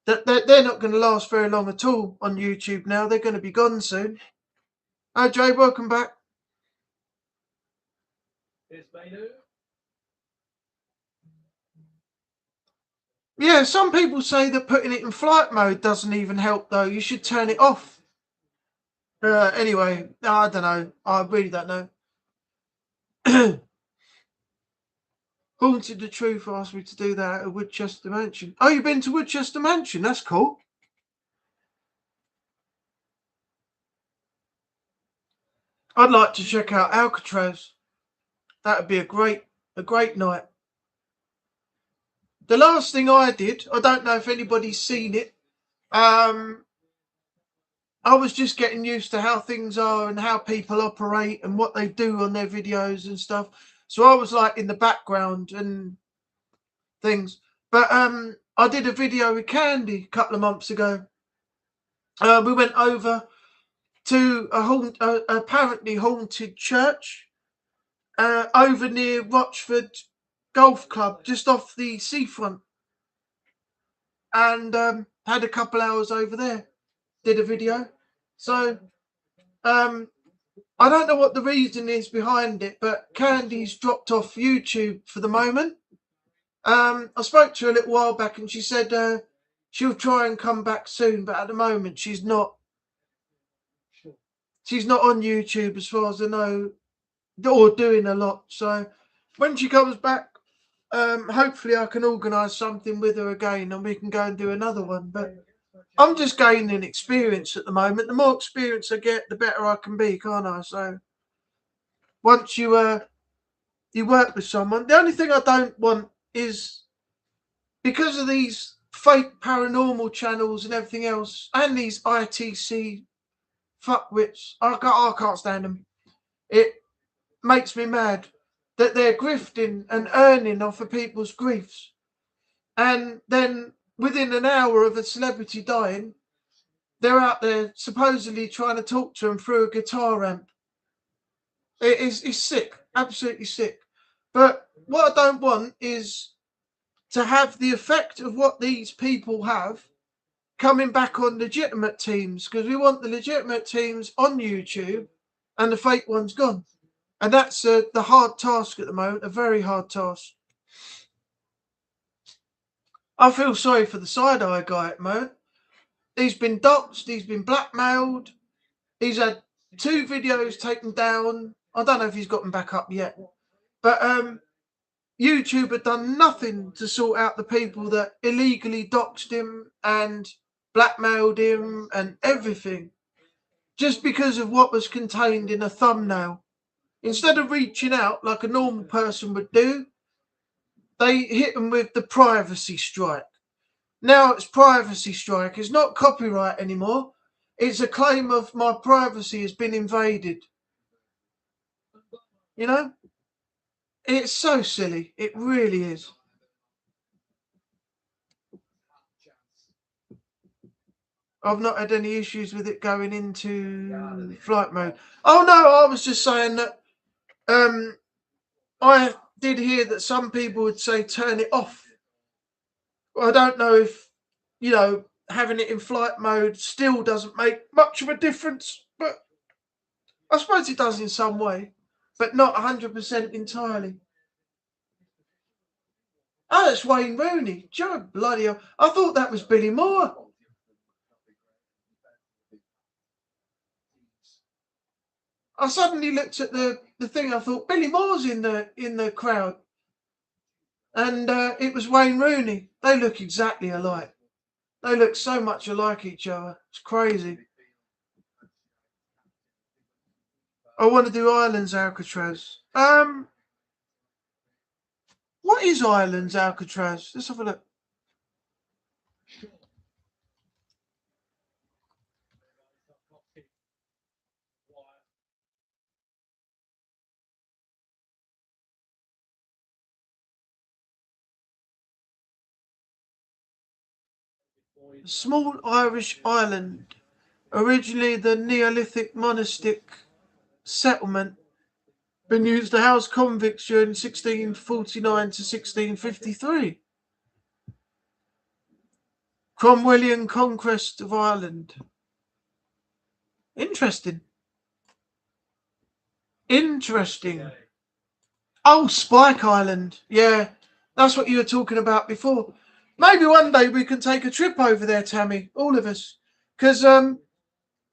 That they're not going to last very long at all on YouTube now. They're going to be gone soon. Hi Jay, welcome back. Yeah, some people say that putting it in flight mode doesn't even help though. You should turn it off. Anyway, I don't know. I really don't know. Haunted the Truth asked me to do that at Woodchester Mansion. Oh, you've been to Woodchester Mansion? That's cool. I'd like to check out Alcatraz. That'd be a great night. The last thing I did, I don't know if anybody's seen it. I was just getting used to how things are and how people operate and what they do on their videos and stuff. So I was like in the background and things. But I did a video with Candy a couple of months ago. We went over to a apparently haunted church over near Rochford Golf Club, just off the seafront, and had a couple hours over there. Did a video. So I don't know what the reason is behind it, but Candy's dropped off YouTube for the moment. I spoke to her a little while back, and she said she'll try and come back soon, but at the moment she's not. She's not on YouTube as far as I know, or doing a lot. So when she comes back, hopefully I can organise something with her again, and we can go and do another one. But I'm just gaining experience at the moment. The more experience I get, the better I can be, can't I? So once you work with someone, the only thing I don't want is, because of these fake paranormal channels and everything else, and these ITC fuckwits, I can't stand them. It makes me mad that they're grifting and earning off of people's griefs, and then within an hour of a celebrity dying, they're out there supposedly trying to talk to them through a guitar amp. It's sick, absolutely sick. But what I don't want is to have the effect of what these people have coming back on legitimate teams, because we want the legitimate teams on YouTube and the fake ones gone. And that's the hard task at the moment, a very hard task. I feel sorry for the side-eye guy at the moment. He's been doxxed, he's been blackmailed, he's had 2 videos taken down. I don't know if he's got them back up yet. But YouTube had done nothing to sort out the people that illegally doxed him and blackmailed him and everything, just because of what was contained in a thumbnail. Instead of reaching out like a normal person would do, they hit them with the privacy strike. Now it's privacy strike. It's not copyright anymore. It's a claim of my privacy has been invaded. You know? It's so silly. It really is. I've not had any issues with it going into flight mode. Oh no, I was just saying that I did hear that some people would say turn it off. I don't know if, having it in flight mode still doesn't make much of a difference, but I suppose it does in some way, but not 100% entirely. Oh, it's Wayne Rooney. Joe bloody hell. I thought that was Billy Moore. I suddenly looked at the thing. I thought Billy Moore's in the crowd, and it was Wayne Rooney. They look exactly alike. They look so much alike each other. It's crazy. I want to do Islands Alcatraz. What is Islands Alcatraz? Let's have a look. A small Irish island, originally the Neolithic monastic settlement, been used to house convicts during 1649 to 1653. Cromwellian conquest of Ireland. Interesting. Oh, Spike Island. Yeah, that's what you were talking about before. Maybe one day we can take a trip over there, Tammy, all of us, because I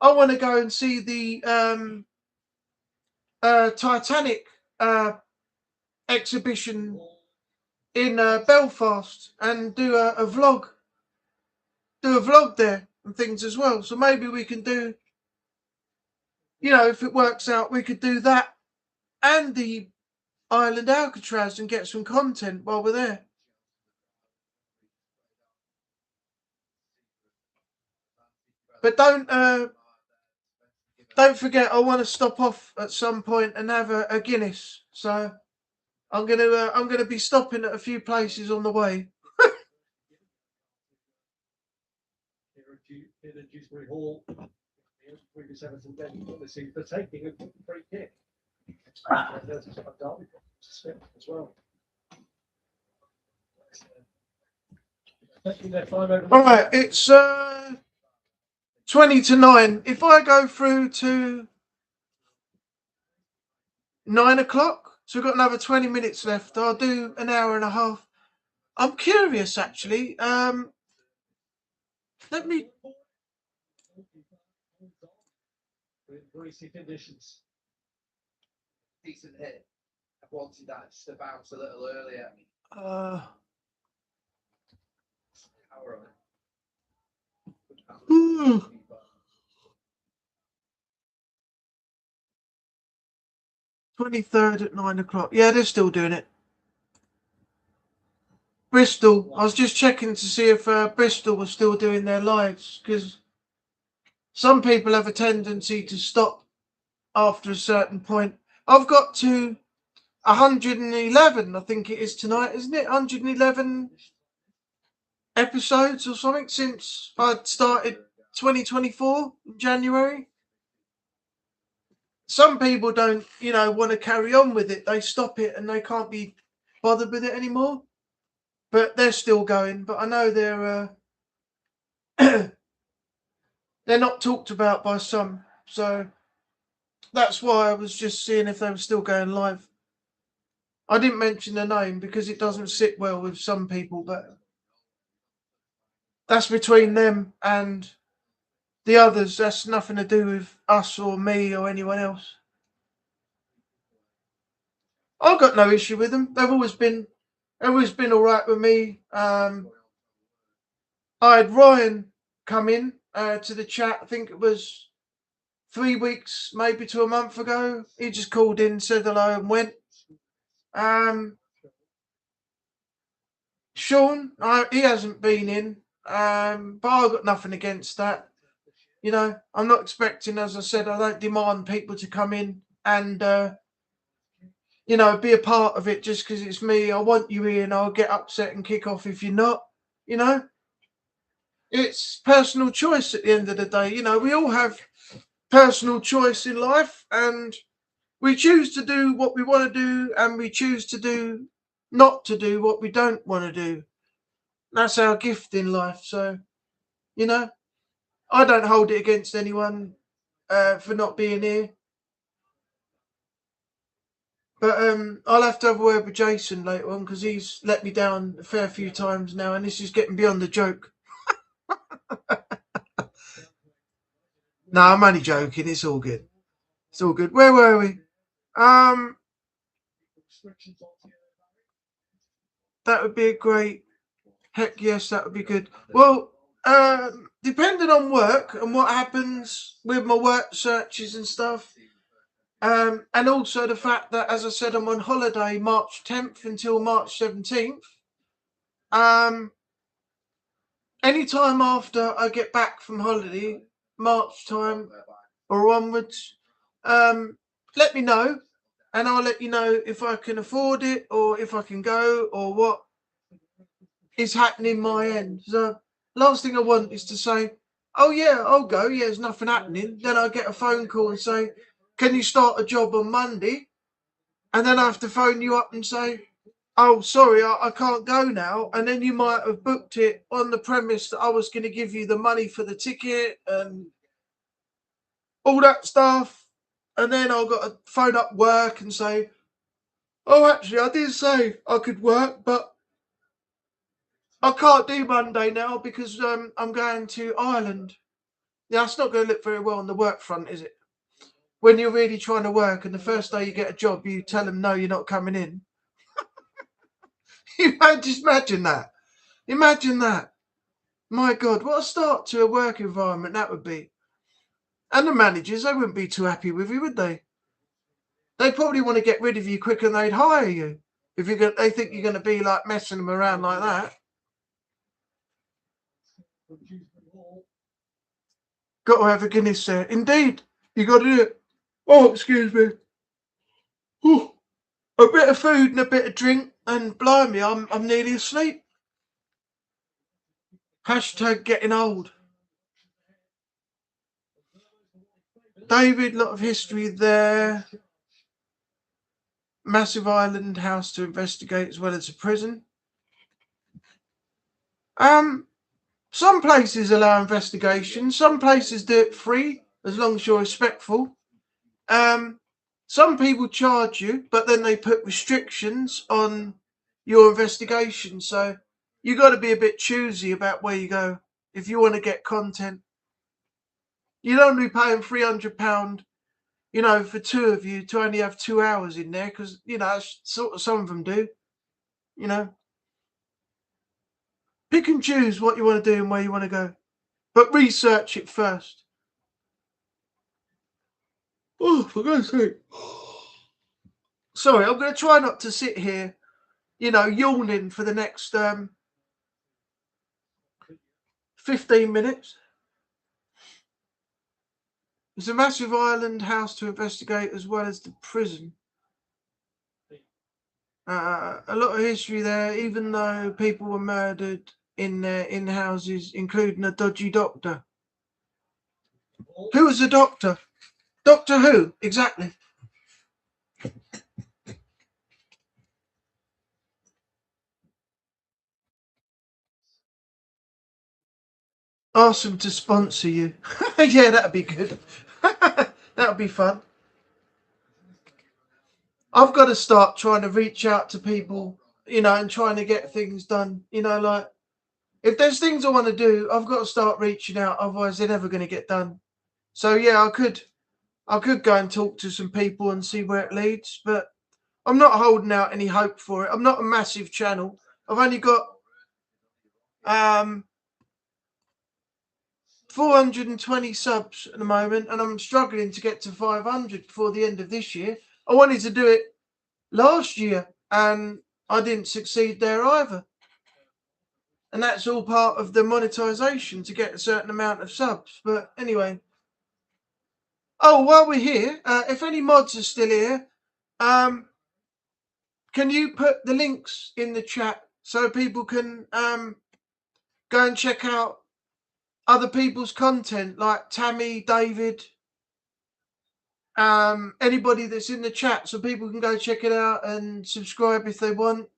want to go and see the Titanic exhibition in Belfast and do a vlog. Do a vlog there and things as well. So maybe we can do, if it works out, we could do that and the Island Alcatraz and get some content while we're there. But don't forget, I want to stop off at some point and have a Guinness. So I'm gonna be stopping at a few places on the way. In the Dewsbury Hall, the previous Everton game, obviously for taking a free kick. There's a Derby as well. All right, it's 20 to 9. If I go through to 9 o'clock, so we've got another 20 minutes left. I'll do an hour and a half. I'm curious, actually. Let me. Greasy conditions. Decent hit. I wanted that just to bounce a little earlier. Uh, Power on Hmm. it. 23rd at 9 o'clock. Yeah, they're still doing it. Bristol. I was just checking to see if Bristol was still doing their lives, because some people have a tendency to stop after a certain point. I've got to 111, I think it is tonight, isn't it? 111 episodes or something since I started 2024 in January. Some people don't, want to carry on with it. They stop it and they can't be bothered with it anymore. But they're still going. But I know they're they're not talked about by some. So that's why I was just seeing if they were still going live. I didn't mention the name because it doesn't sit well with some people, but that's between them and the others. That's nothing to do with us or me or anyone else. I've got no issue with them. They've always been all right with me. I had Ryan come in to the chat. I think it was 3 weeks, maybe to a month ago. He just called in, said hello, and went. Sean, he hasn't been in, but I've got nothing against that. I'm not expecting, as I said, I don't demand people to come in and, be a part of it just because it's me. I want you in. I'll get upset and kick off if you're not. It's personal choice at the end of the day. We all have personal choice in life, and we choose to do what we want to do, and we choose to do not to do what we don't want to do. That's our gift in life. So, I don't hold it against anyone for not being here. But I'll have to have a word with Jason later on because he's let me down a fair few times now, and this is getting beyond the joke. No, I'm only joking. It's all good. It's all good. Where were we? That would be a great. Heck yes, that would be good. Well, depending on work and what happens with my work searches and stuff, and also the fact that, as I said, I'm on holiday March 10th until March 17th. Anytime after I get back from holiday, March time or onwards, let me know, and I'll let you know if I can afford it or if I can go or what is happening my end. So last thing I want is to say, oh yeah, I'll go. Yeah, there's nothing happening. Then I get a phone call and say, can you start a job on Monday? And then I have to phone you up and say, oh, sorry, I can't go now. And then you might have booked it on the premise that I was going to give you the money for the ticket and all that stuff. And then I've got to phone up work and say, oh, actually, I did say I could work, but I can't do Monday now because I'm going to Ireland. Yeah, that's not going to look very well on the work front, is it? When you're really trying to work and the first day you get a job, you tell them, no, you're not coming in. Just imagine that. Imagine that. My God, what a start to a work environment that would be. And the managers, they wouldn't be too happy with you, would they? They'd probably want to get rid of you quicker than they'd hire you. If they think you're going to be like messing them around like that. Got to have a Guinness there. Indeed, you got to do it. Oh, excuse me. Whew. A bit of food and a bit of drink, and blimey, I'm nearly asleep. Hashtag getting old. David, lot of history there. Massive island house to investigate as well as a prison. Some places allow investigation. Some places do it free as long as you're respectful. Some people charge you, but then they put restrictions on your investigation. So you got to be a bit choosy about where you go if you want to get content. You don't be paying £300, for two of you to only have 2 hours in there, because sort of some of them do. Pick and choose what you want to do and where you want to go, but research it first. Oh, for God's sake. Sorry, I'm going to try not to sit here, yawning for the next 15 minutes. It's a massive island house to investigate as well as the prison. A lot of history there, even though people were murdered in their in-houses, including a dodgy doctor. Who was the doctor? Doctor who? Exactly. Ask them to sponsor you. Yeah, that'd be good. That'd be fun. I've got to start trying to reach out to people, and trying to get things done. Like if there's things I want to do, I've got to start reaching out. Otherwise, they're never going to get done. So yeah, I could go and talk to some people and see where it leads, but I'm not holding out any hope for it. I'm not a massive channel. I've only got 420 subs at the moment, and I'm struggling to get to 500 before the end of this year. I wanted to do it last year, and I didn't succeed there either. And that's all part of the monetization to get a certain amount of subs. But anyway. Oh, while we're here, if any mods are still here, can you put the links in the chat so people can go and check out other people's content, like Tammy, David, anybody that's in the chat, so people can go check it out and subscribe if they want.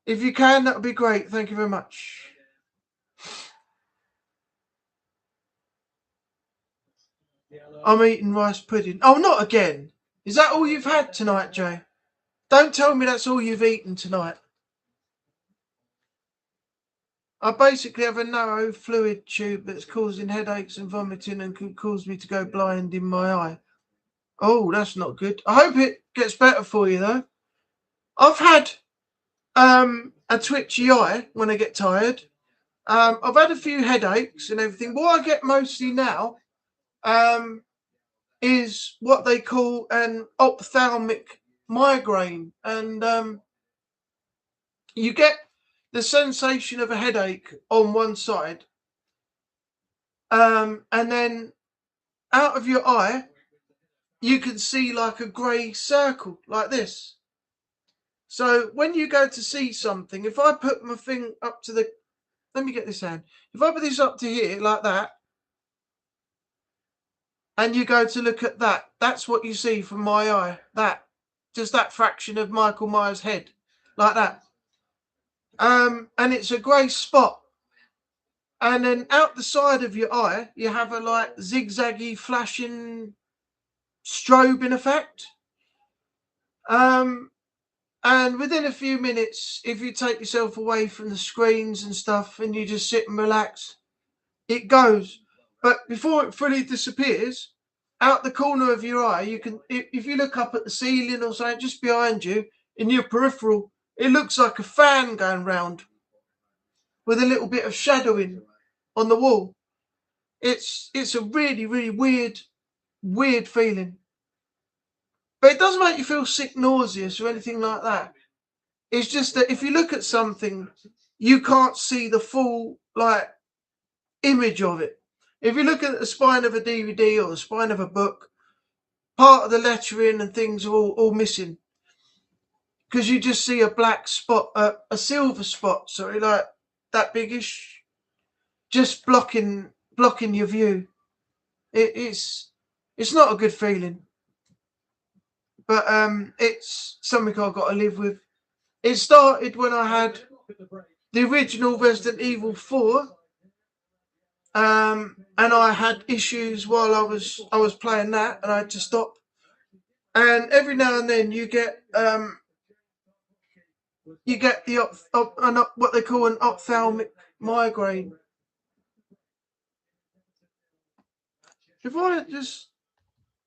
If you can, that would be great. Thank you very much. I'm eating rice pudding. Oh, not again. Is that all you've had tonight, Jay? Don't tell me that's all you've eaten tonight. I basically have a narrow fluid tube that's causing headaches and vomiting and could cause me to go blind in my eye. Oh, that's not good. I hope it gets better for you, though. I've had a twitchy eye when I get tired. I've had a few headaches and everything. What I get mostly now is what they call an ophthalmic migraine. And you get the sensation of a headache on one side. And then out of your eye, you can see like a grey circle like this. So when you go to see something, if I put my thing up to the, let me get this hand. If I put this up to here like that, and you go to look at that, that's what you see from my eye. Just that fraction of Michael Myers' head, like that. And it's a grey spot. And then out the side of your eye, you have a like zigzaggy flashing strobing effect. And within a few minutes, if you take yourself away from the screens and stuff and you just sit and relax, it goes. But before it fully disappears, out the corner of your eye, you can, if you look up at the ceiling or something just behind you, in your peripheral, it looks like a fan going round with a little bit of shadowing on the wall. It's a really, really weird feeling. But it doesn't make you feel sick, nauseous, or anything like that. It's just that if you look at something, you can't see the full image of it. If you look at the spine of a DVD or the spine of a book, part of the lettering and things are all missing, because you just see a black spot, a silver spot, sorry, like that biggish, just blocking your view. It's not a good feeling, but it's something I've got to live with. It started when I had the original Resident Evil 4, and I had issues while I was playing that, and I had to stop. And every now and then you get what they call an ophthalmic migraine. If I just,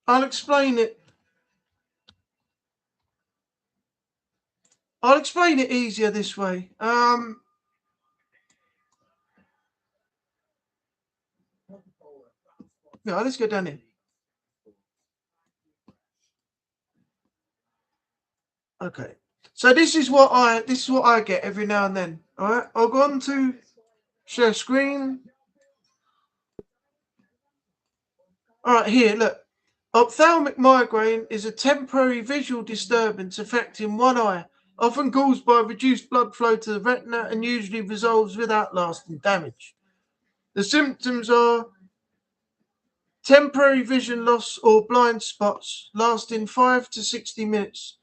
I'll explain it. I'll explain it easier this way. Yeah, let's go down here. Okay. So this is what I get every now and then. All right. I'll go on to share screen. All right, here, look. Ophthalmic migraine is a temporary visual disturbance affecting one eye, often caused by reduced blood flow to the retina and usually resolves without lasting damage. The symptoms are temporary vision loss or blind spots lasting 5 to 60 minutes.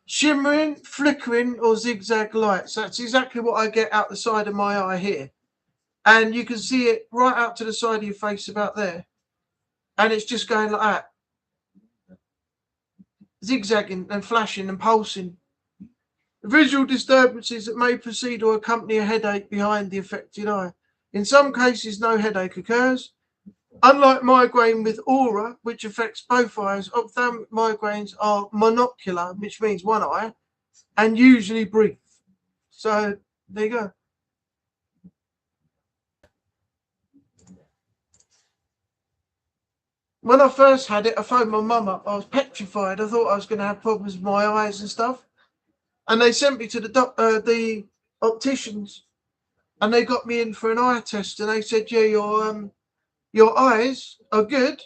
Shimmering, flickering, or zigzag lights. That's exactly what I get out the side of my eye here. And you can see it right out to the side of your face about there. And it's just going like that. Zigzagging and flashing and pulsing. Visual disturbances that may precede or accompany a headache behind the affected eye. In some cases, no headache occurs. Unlike migraine with aura, which affects both eyes, ophthalmic migraines are monocular, which means one eye, and usually brief. So there you go. When I first had it, I phoned my mum up. I was petrified. I thought I was going to have problems with my eyes and stuff. And they sent me to the opticians, and they got me in for an eye test. And they said, "Yeah, your eyes are good,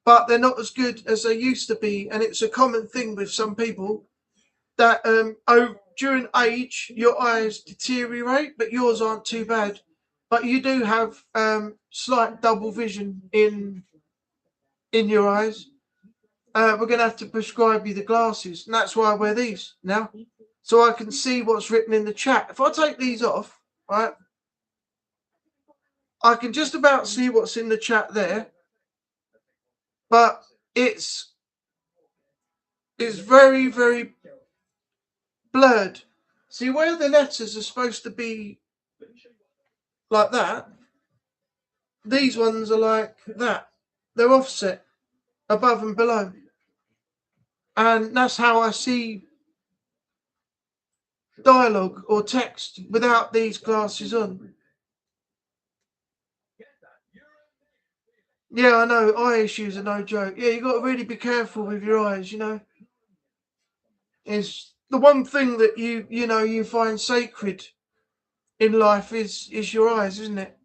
but they're not as good as they used to be." And it's a common thing with some people that during age your eyes deteriorate, but yours aren't too bad. But you do have slight double vision in your eyes. We're going to have to prescribe you the glasses, and that's why I wear these now, so I can see what's written in the chat. If I take these off, right, I can just about see what's in the chat there, but it's very, very blurred. See where the letters are supposed to be like that? These ones are like that. They're offset above and below. And that's how I see dialogue or text without these glasses on. Yeah, I know. Eye issues are no joke. Yeah, you got to really be careful with your eyes, you know. It's the one thing that you find sacred in life is your eyes, isn't it?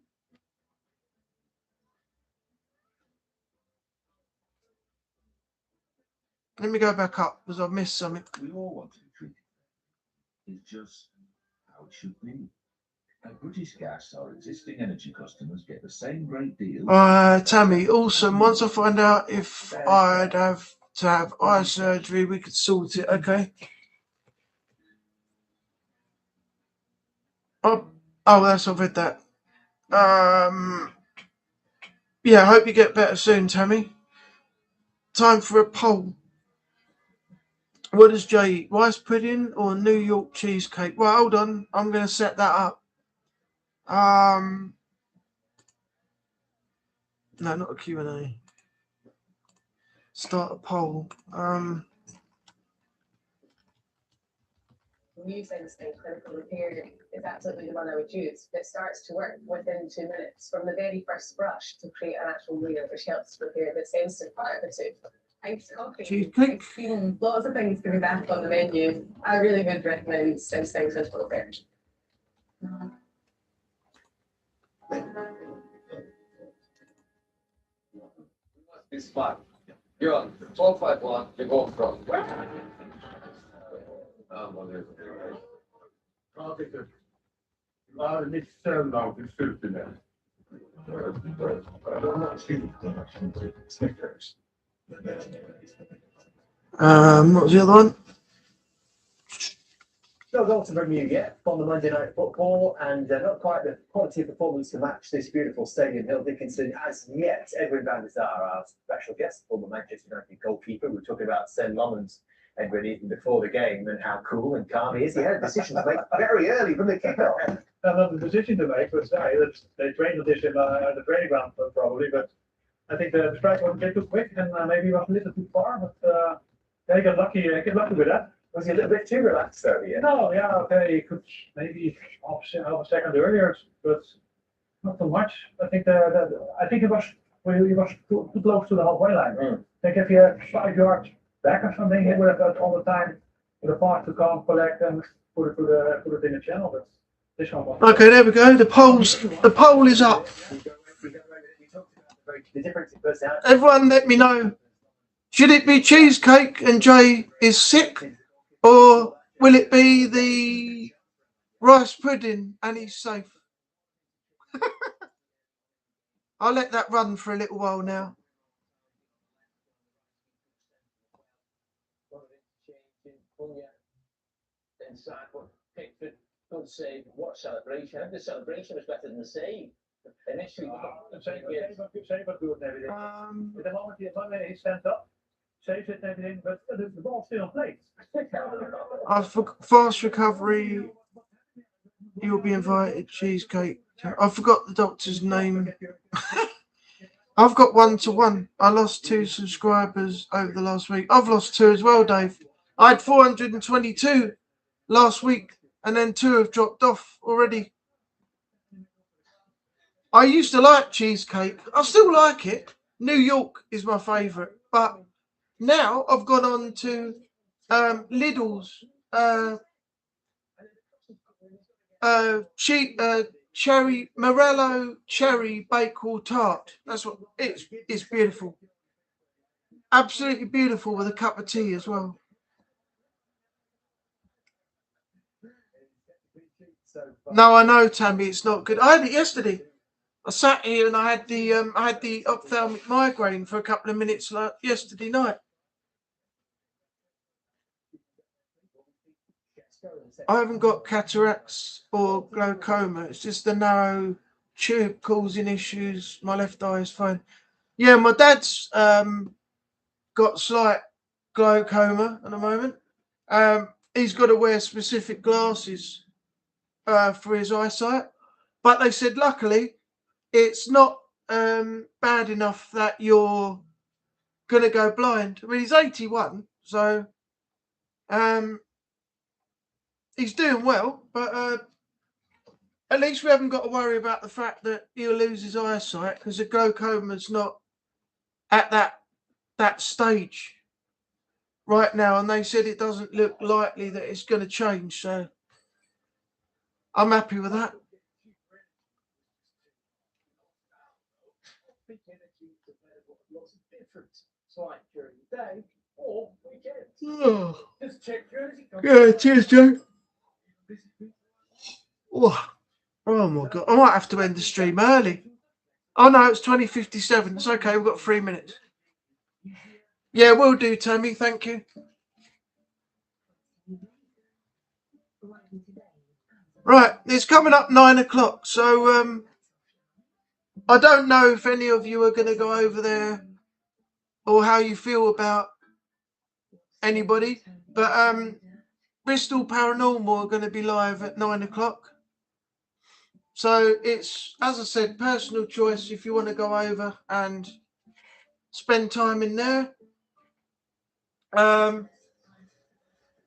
Let me go back up because I've missed something. We all want to be treated. It's just how it should be. At British Gas, our existing energy customers get the same great deal. Tammy, awesome. Once I find out if I'd have to have eye surgery, we could sort it. Okay. Oh, that's I've read that. Yeah, I hope you get better soon, Tammy. Time for a poll. What does Jay eat? Rice pudding or New York cheesecake? Well, hold on. I'm going to set that up. No, not a Q&A. Start a poll. new things in clinical repair is absolutely the one I would use. It starts to work within 2 minutes from the very first brush to create an actual weir which helps repair the sensitive part of the tooth. Iced coffee, Cheesecake. iced cream, lots of things to be back on the menu. I really would recommend Sense Things Clinical Repair. It's fine. You're on 1251, you go from. Niet zo lang gesloten ben. What was the other one? No goals to bring you yet from the Monday Night Football, and not quite the quality of performance to match this beautiful stadium. Hill Dickinson as yet. Edwin van der Sar, our special guest, former Manchester United goalkeeper. We were talking about Sen Lomond's Edwin even before the game and how cool and calm he is. He had a decision to make very early from the kickoff. Another decision to make, but they trained this in the training ground probably, but I think the strike was a bit too quick and maybe was a little too far, but they got lucky with that. Was he a little bit too relaxed though? Yeah. No, yeah, okay, he could maybe half a second earlier, but not too much. I think it was too close to the halfway line. I think if you had 5 yards back or something, he would have got all the time for the pass to come, collect, and put it in the channel. But this one was Okay, there we go. The poll is up. The difference in personality. Everyone, let me know. Should it be cheesecake and Jay is sick, or will it be the rice pudding and he's safe? I'll let that run for a little while now. Pickford could say, what celebration? The celebration was better than the save. Initially, save was good and everything. At the moment, he stands up, saves it and everything, but the ball's still in place. For fast recovery, you'll be invited. Cheesecake. I forgot the doctor's name. I've got 1-to-1. I lost 2 subscribers over the last week. I've lost 2 as well, Dave. I had 422 last week, and then 2 have dropped off already. I used to like cheesecake. I still like it. New York is my favourite, but now I've gone on to Lidl's cherry Morello cherry bakewell tart. That's what it's beautiful. Absolutely beautiful with a cup of tea as well. No, I know, Tammy, it's not good. I had it yesterday. I sat here and I had the ophthalmic migraine for a couple of minutes yesterday night. I haven't got cataracts or glaucoma. It's just the narrow tube causing issues. My left eye is fine. Yeah, my dad's got slight glaucoma at the moment. He's got to wear specific glasses for his eyesight. But they said, luckily, it's not bad enough that you're going to go blind. I mean, he's 81, so he's doing well, but at least we haven't got to worry about the fact that he'll lose his eyesight because the glaucoma's not at that stage right now, and they said it doesn't look likely that it's going to change, so I'm happy with that. Oh. Yeah, cheers, Joe. Oh my God, I might have to end the stream early. Oh no, it's 20:57. It's okay, we've got 3 minutes. Yeah, will do, Tammy. Thank you. Right, it's coming up 9 o'clock, so I don't know if any of you are going to go over there or how you feel about anybody, but Bristol Paranormal are going to be live at 9 o'clock. So it's, as I said, personal choice if you want to go over and spend time in there.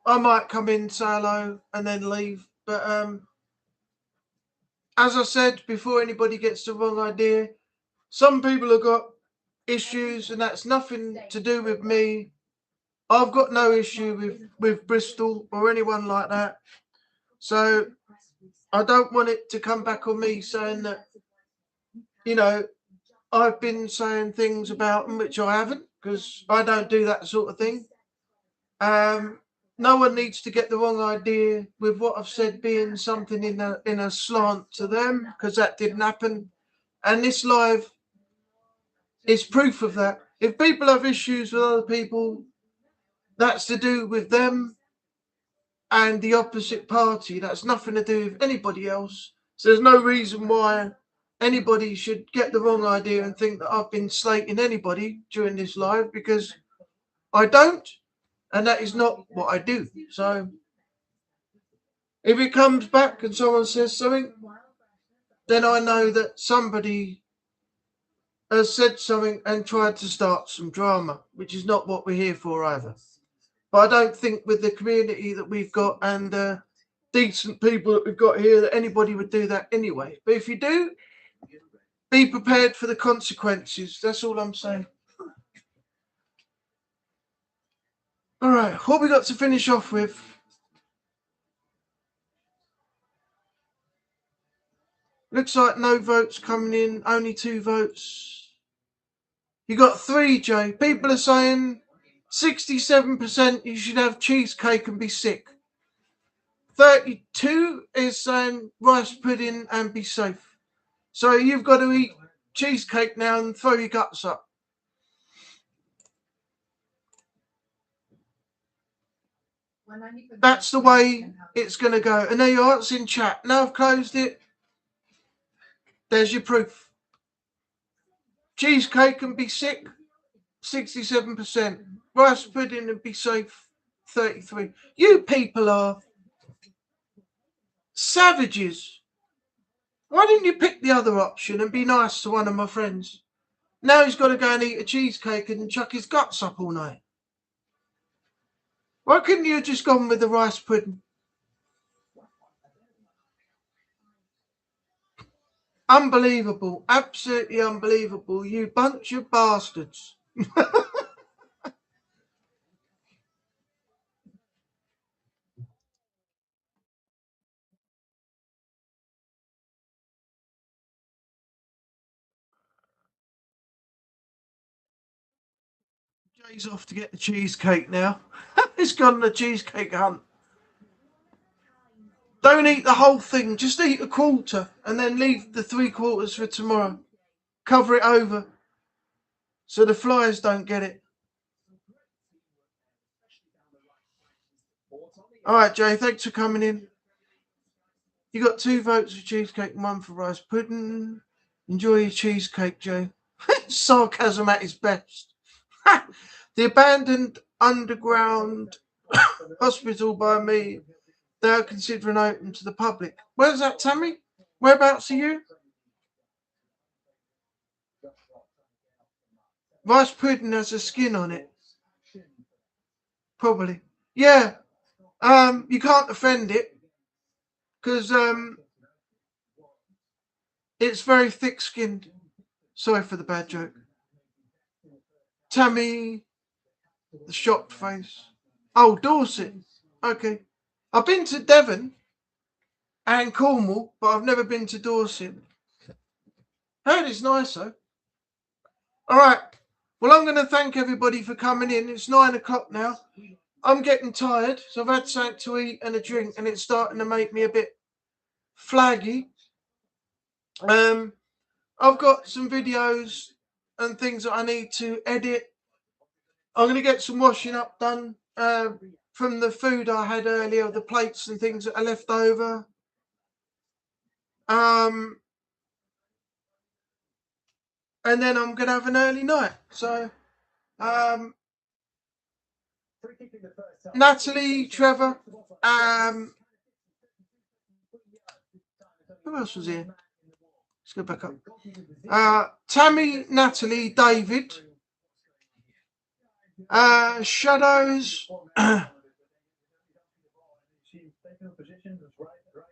I might come in, say hello, and then leave. But as I said, before anybody gets the wrong idea, some people have got issues, and that's nothing to do with me. I've got no issue with Bristol or anyone like that. So I don't want it to come back on me saying that, you know, I've been saying things about them which I haven't, because I don't do that sort of thing. No one needs to get the wrong idea with what I've said being something in a slant to them, because that didn't happen. And this live is proof of that. If people have issues with other people, that's to do with them and the opposite party. That's nothing to do with anybody else. So there's no reason why anybody should get the wrong idea and think that I've been slating anybody during this live, because I don't, and that is not what I do. So if it comes back and someone says something, then I know that somebody has said something and tried to start some drama, which is not what we're here for either. But I don't think with the community that we've got and decent people that we've got here that anybody would do that anyway. But if you do, be prepared for the consequences. That's all I'm saying. All right, what we got to finish off with? Looks like no votes coming in, only 2 votes. You got 3, Jay. People are saying 67% you should have cheesecake and be sick. 32 is saying rice pudding and be safe. So you've got to eat cheesecake now and throw your guts up. That's the way it's going to go. And there you are, it's in chat. Now I've closed it. There's your proof. Cheesecake and be sick, 67%. Rice pudding and be safe, 33. You people are savages. Why didn't you pick the other option and be nice to one of my friends? Now he's got to go and eat a cheesecake and chuck his guts up all night. Why couldn't you have just gone with the rice pudding? Unbelievable. Absolutely unbelievable. You bunch of bastards. Jay's off to get the cheesecake now. He's gone on a cheesecake hunt. Don't eat the whole thing. Just eat a quarter and then leave the 3/4 for tomorrow. Cover it over so the flies don't get it. All right, Jay, thanks for coming in. You got 2 votes for cheesecake and 1 for rice pudding. Enjoy your cheesecake, Jay. Sarcasm at its best. The abandoned underground hospital by me, they are considering open to the public. Where's that, Tammy? Whereabouts are you? Rice pudding has a skin on it. Probably. Yeah. You can't offend it because it's very thick-skinned. Sorry for the bad joke. Tammy, the shocked face. Oh, Dorset. Okay. I've been to Devon and Cornwall, but I've never been to Dorset. Heard it's nice though. All right. Well, I'm going to thank everybody for coming in. It's 9 o'clock now. I'm getting tired, so I've had something to eat and a drink, and it's starting to make me a bit flaggy. I've got some videos and things that I need to edit. I'm going to get some washing up done from the food I had earlier, the plates and things that are left over. And then I'm going to have an early night. So, Natalie, Trevor, who else was here? Let's go back up. Tammy, Natalie, David, Shadows,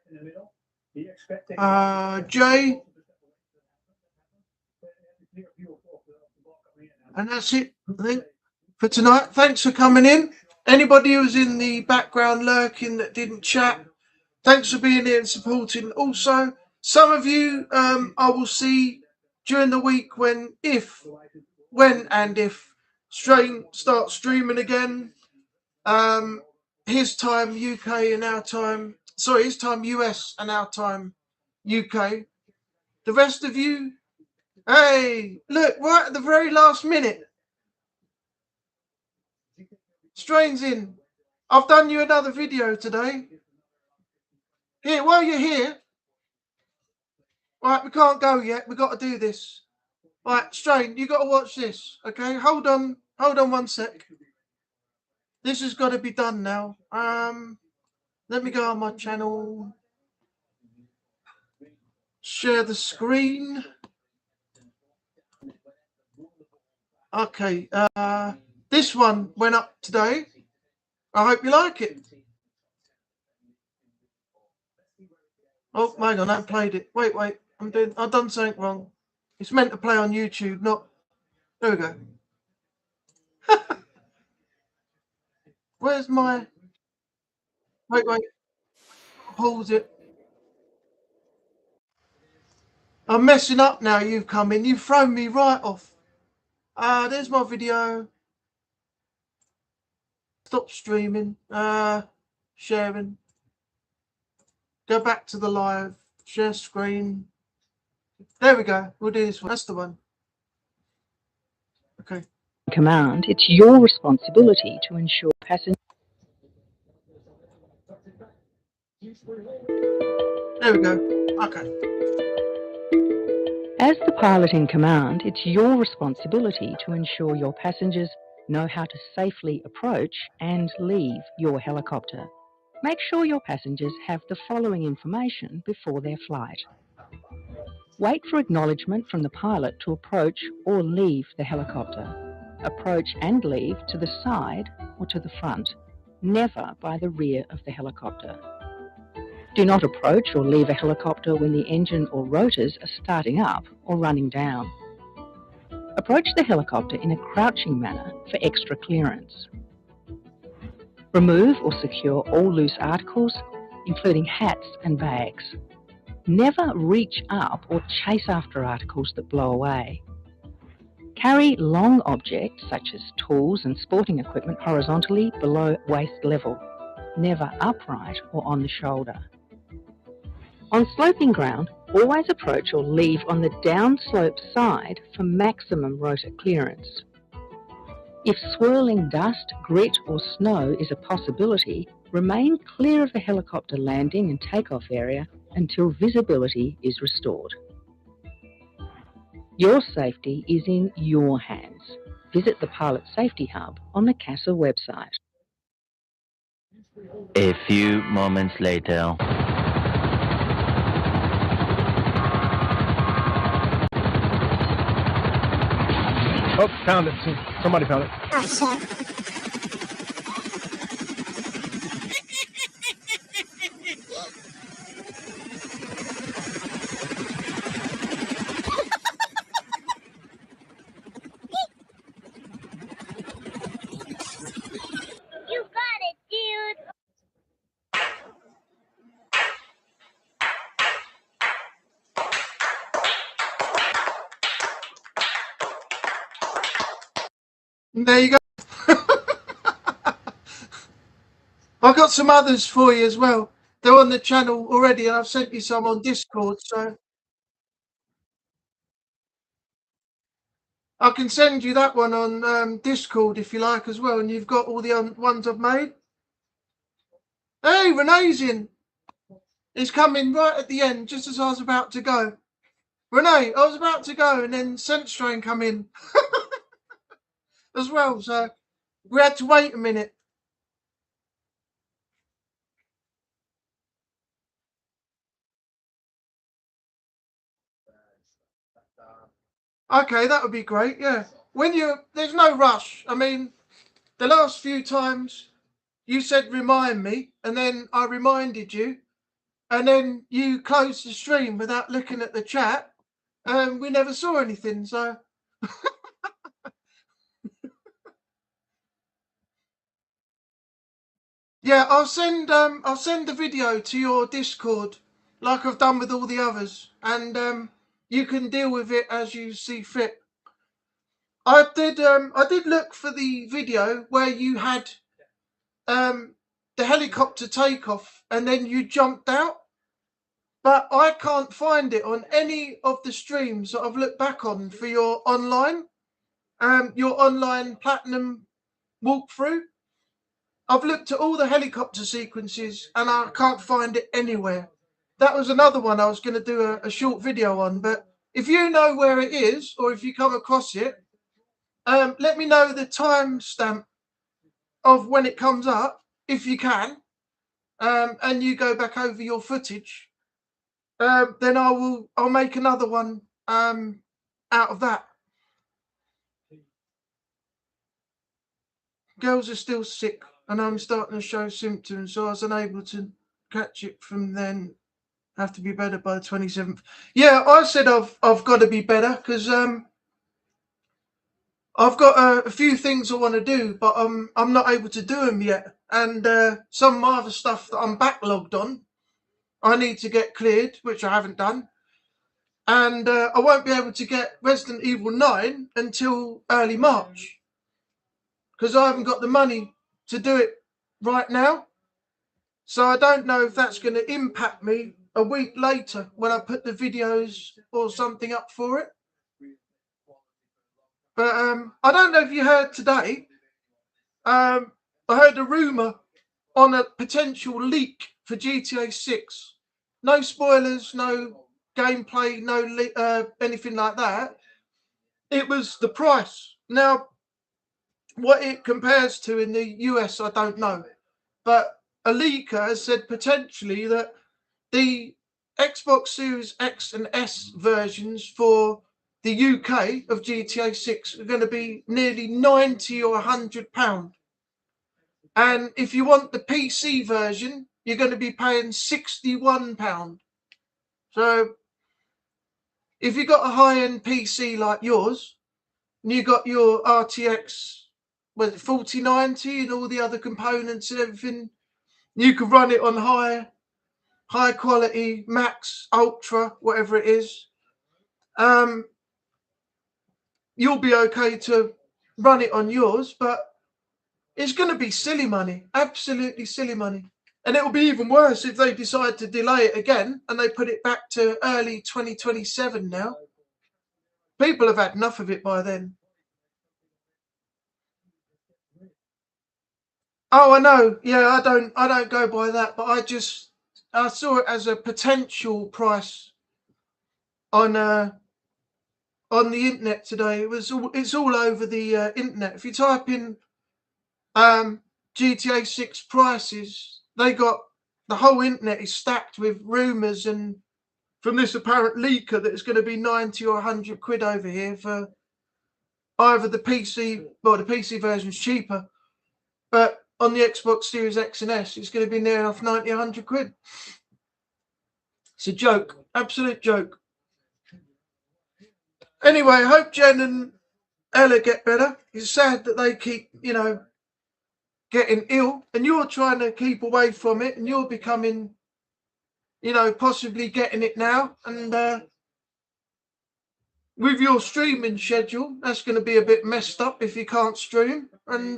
in the middle. He expecting. Jay. And that's it, I think, for tonight. Thanks for coming in. Anybody who's in the background lurking that didn't chat, thanks for being here and supporting. Also, some of you I will see during the week when and if Strain starts streaming again. His time UK and our time, sorry, his time US and our time UK. The rest of you, hey, look, right at the very last minute. Strain's in. I've done you another video today. Here, while you're here, right, we can't go yet. We've got to do this. Right, Strain, you got to watch this, okay? Hold on 1 sec. This has got to be done now. Let me go on my channel. Share the screen. Okay, this one went up today. I hope you like it. Oh, hang on, I haven't played it. Wait, I've done something wrong. It's meant to play on YouTube, not. There we go. Where's my? Wait. Pause it. I'm messing up now. You've come in. You've thrown me right off. There's my video. Stop streaming. Sharing. Go back to the live. Share screen. There we go. We'll do this one. That's the one. Okay. Command, it's your responsibility to ensure passengers. There we go. Okay. As the pilot in command, it's your responsibility to ensure your passengers know how to safely approach and leave your helicopter. Make sure your passengers have the following information before their flight. Wait for acknowledgement from the pilot to approach or leave the helicopter. Approach and leave to the side or to the front, never by the rear of the helicopter. Do not approach or leave a helicopter when the engine or rotors are starting up or running down. Approach the helicopter in a crouching manner for extra clearance. Remove or secure all loose articles, including hats and bags. Never reach up or chase after articles that blow away. Carry long objects such as tools and sporting equipment horizontally below waist level, never upright or on the shoulder. On sloping ground, always approach or leave on the downslope side for maximum rotor clearance. If swirling dust, grit or snow is a possibility, remain clear of the helicopter landing and takeoff area until visibility is restored. Your safety is in your hands. Visit the Pilot Safety Hub on the CASA website. A few moments later. Oh, found it. Somebody found it. You got it, dude. There you go. I've got some others for you as well. They're on the channel already, and I've sent you some on Discord, so I can send you that one on Discord if you like as well, and you've got all the ones I've made. Hey, Renee's in. He's coming right at the end, just as I was about to go. Renee, I was about to go, and then Senstrain come in as well, so we had to wait a minute. Okay, that would be great, yeah. There's no rush. I mean, the last few times you said remind me, and then I reminded you, and then you closed the stream without looking at the chat, and we never saw anything. So yeah, I'll send the video to your Discord like I've done with all the others, and you can deal with it as you see fit. I did look for the video where you had the helicopter takeoff and then you jumped out, but I can't find it on any of the streams that I've looked back on for your online platinum walkthrough. I've looked at all the helicopter sequences and I can't find it anywhere. That was another one I was going to do a short video on, but if you know where it is or if you come across it, let me know the timestamp of when it comes up, if you can, and you go back over your footage. Then I'll make another one out of that. Girls are still sick and I'm starting to show symptoms, so I was unable to catch it from then. Have to be better by the 27th. Yeah, I said I've got to be better because I've got a few things I want to do, but I'm not able to do them yet. And some of my other stuff that I'm backlogged on, I need to get cleared, which I haven't done. And I won't be able to get Resident Evil 9 until early March because I haven't got the money to do it right now. So I don't know if that's going to impact me a week later when I put the videos or something up for it. But I don't know if you heard today. I heard a rumour on a potential leak for GTA 6. No spoilers, no gameplay, no anything like that. It was the price. Now, what it compares to in the US, I don't know. But a leaker has said potentially that the Xbox Series X and S versions for the UK of GTA 6 are going to be nearly £90 or £100. And if you want the PC version, you're going to be paying £61. So if you've got a high-end PC like yours, and you got your RTX, 4090 and all the other components and everything, you can run it on high quality, max, ultra, whatever it is. You'll be okay to run it on yours, but it's going to be silly money, absolutely silly money. And it will be even worse if they decide to delay it again and they put it back to early 2027 now. People have had enough of it by then. Oh, I know. Yeah, I don't go by that, but I saw it as a potential price on the internet today. It's all over the internet. If you type in GTA 6 prices, they got the whole internet is stacked with rumours and from this apparent leaker that it's going to be 90 or 100 quid over here for either the PC, well, the PC version's cheaper, but on the Xbox Series X and S, it's going to be near enough 90, 100 quid. It's a joke, absolute joke. Anyway, I hope Jen and Ella get better. It's sad that they keep, getting ill and you're trying to keep away from it and you're becoming, possibly getting it now. And with your streaming schedule, that's going to be a bit messed up if you can't stream. And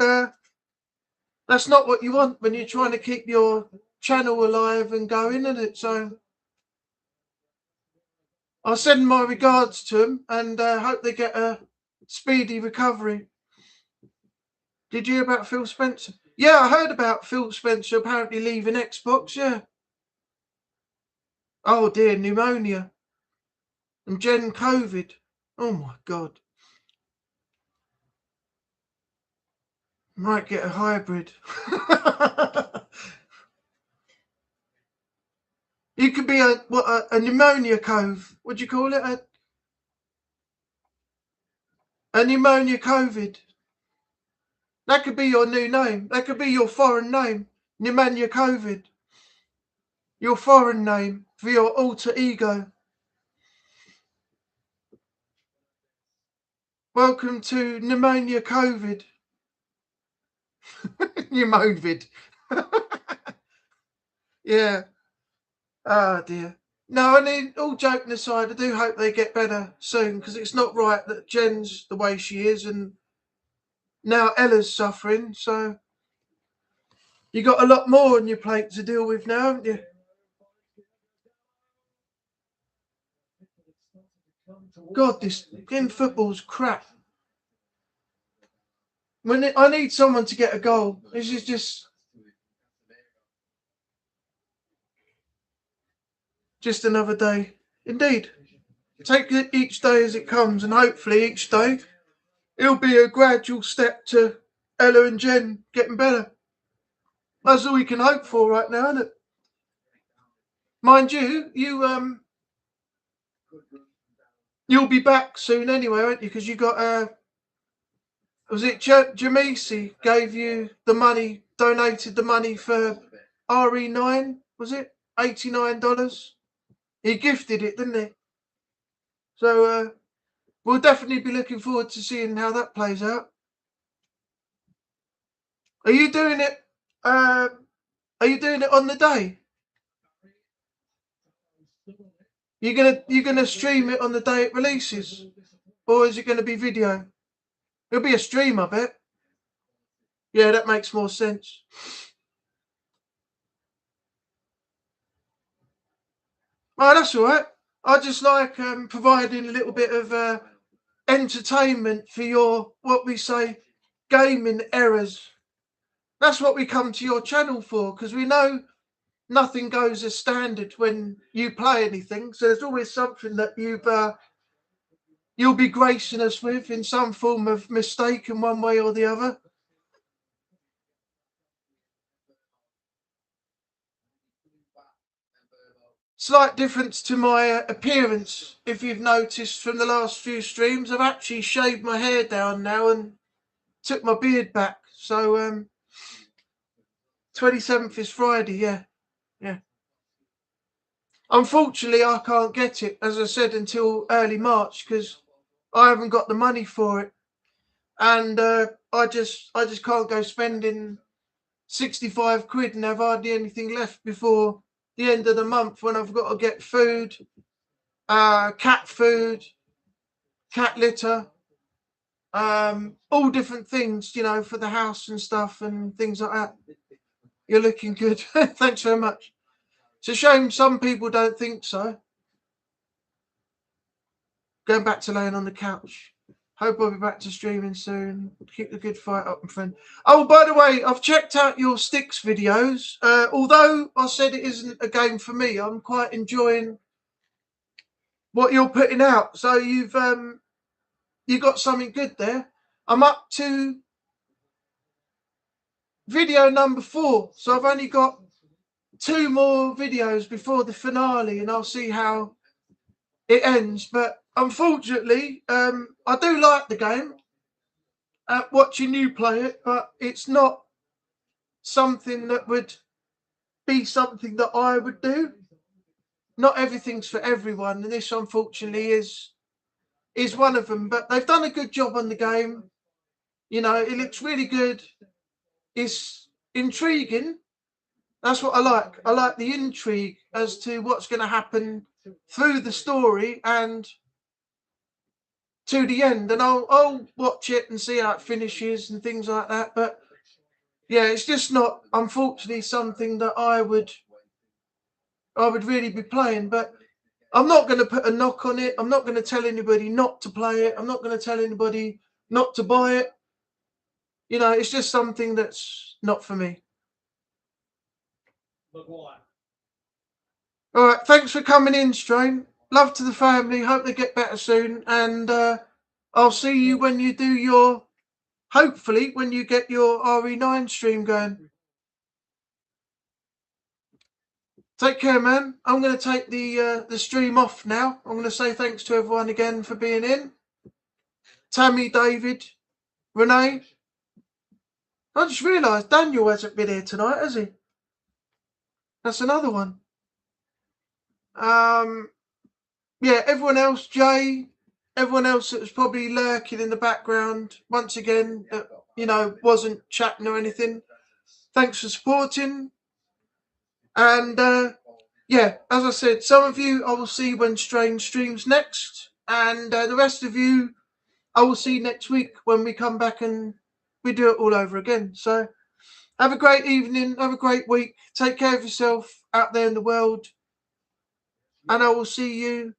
that's not what you want when you're trying to keep your channel alive and going, isn't it? So I'll send my regards to them and hope they get a speedy recovery. Did you hear about Phil Spencer? Yeah, I heard about Phil Spencer apparently leaving Xbox, yeah. Oh dear, pneumonia. And Jen COVID. Oh my God. Might get a hybrid. You could be a pneumonia cove. What do you call it? A pneumonia COVID. That could be your new name. That could be your foreign name. Pneumonia COVID. your foreign name for your alter ego. Welcome to pneumonia COVID. Pneumovid. Yeah. Oh dear. No, I mean, all joking aside, I do hope they get better soon, because it's not right that Jen's the way she is and now Ella's suffering, so you got a lot more on your plate to deal with now, haven't you? God, this game football's crap. I need someone to get a goal. This is just another day. Indeed. Take it each day as it comes, and hopefully each day it'll be a gradual step to Ella and Jen getting better. That's all we can hope for right now, isn't it? Mind you, you'll be back soon anyway, won't you? Because you got was it Jamisi gave you the money, donated the money for RE9? Was it $89? He gifted it, didn't he? So we'll definitely be looking forward to seeing how that plays out. Are you doing it? Are you doing it on the day? You're gonna stream it on the day it releases, or is it going to be video? It'll be a stream, I bet. Yeah, that makes more sense. Oh, that's all right. I just like providing a little bit of entertainment for your, what we say, gaming errors. That's what we come to your channel for, because we know nothing goes as standard when you play anything. So there's always something that you'll be gracing us with in some form of mistake in one way or the other. Slight difference to my appearance, if you've noticed from the last few streams. I've actually shaved my hair down now and took my beard back. So 27th is Friday, yeah. Unfortunately, I can't get it, as I said, until early March, because I haven't got the money for it. And I just can't go spending 65 quid and have hardly anything left before the end of the month, when I've got to get food, cat food, cat litter, all different things, for the house and stuff and things like that. You're looking good. Thanks very much. It's a shame some people don't think so. Going back to laying on the couch. Hope I'll be back to streaming soon. Keep the good fight up, my friend. Oh, by the way, I've checked out your Sticks videos. Although I said it isn't a game for me, I'm quite enjoying what you're putting out. So you've got something good there. I'm up to video number 4, so I've only got 2 more videos before the finale, and I'll see how it ends. But unfortunately, I do like the game. Watching you play it, but it's not something that would be something that I would do. Not everything's for everyone, and this unfortunately is one of them. But they've done a good job on the game. It looks really good. It's intriguing. That's what I like. I like the intrigue as to what's going to happen through the story and to the end. And I'll watch it and see how it finishes and things like that. But yeah, it's just not, unfortunately, something that I would really be playing. But I'm not going to put a knock on it. I'm not going to tell anybody not to play it. I'm not going to tell anybody not to buy it. It's just something that's not for me. All right, thanks for coming in, Strain. Love to the family. Hope they get better soon. And I'll see you when you do your, hopefully, when you get your RE9 stream going. Take care, man. I'm going to take the stream off now. I'm going to say thanks to everyone again for being in. Tammy, David, Renee. I just realised Daniel hasn't been here tonight, has he? That's another one. Yeah, everyone else, Jay, everyone else that was probably lurking in the background, once again, that, you know, wasn't chatting or anything. Thanks for supporting. And yeah, as I said, some of you I will see when Strange streams next, and the rest of you I will see next week when we come back and we do it all over again. So have a great evening, have a great week, take care of yourself out there in the world, and I will see you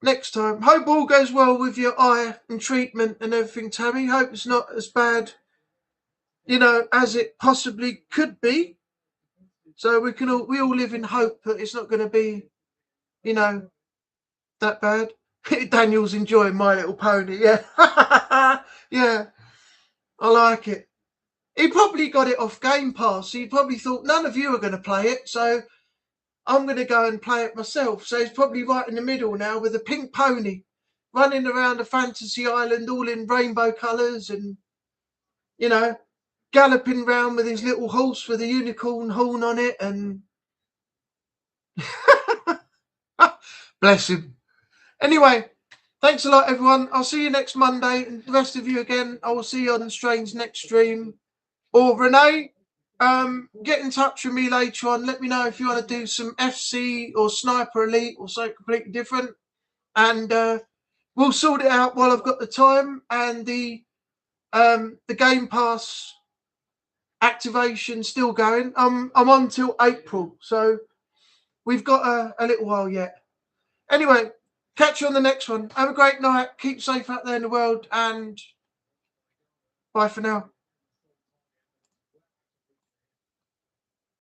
next time. Hope all goes well with your eye and treatment and everything, Tammy. Hope it's not as bad, you know, as it possibly could be. So we all live in hope that it's not going to be, you know, that bad. Daniel's enjoying My Little Pony. Yeah, yeah, I like it. He probably got it off Game Pass. He probably thought none of you are going to play it, so I'm going to go and play it myself. So he's probably right in the middle now with a pink pony running around a fantasy island all in rainbow colours and, you know, galloping round with his little horse with a unicorn horn on it and bless him. Anyway, thanks a lot, everyone. I'll see you next Monday, and the rest of you again, I will see you on Strange's next stream. Or Renee, get in touch with me later on. Let me know if you want to do some FC or Sniper Elite or something completely different. And we'll sort it out while I've got the time and the Game Pass activation still going. I'm on till April, so we've got a little while yet. Anyway, catch you on the next one. Have a great night. Keep safe out there in the world, and bye for now.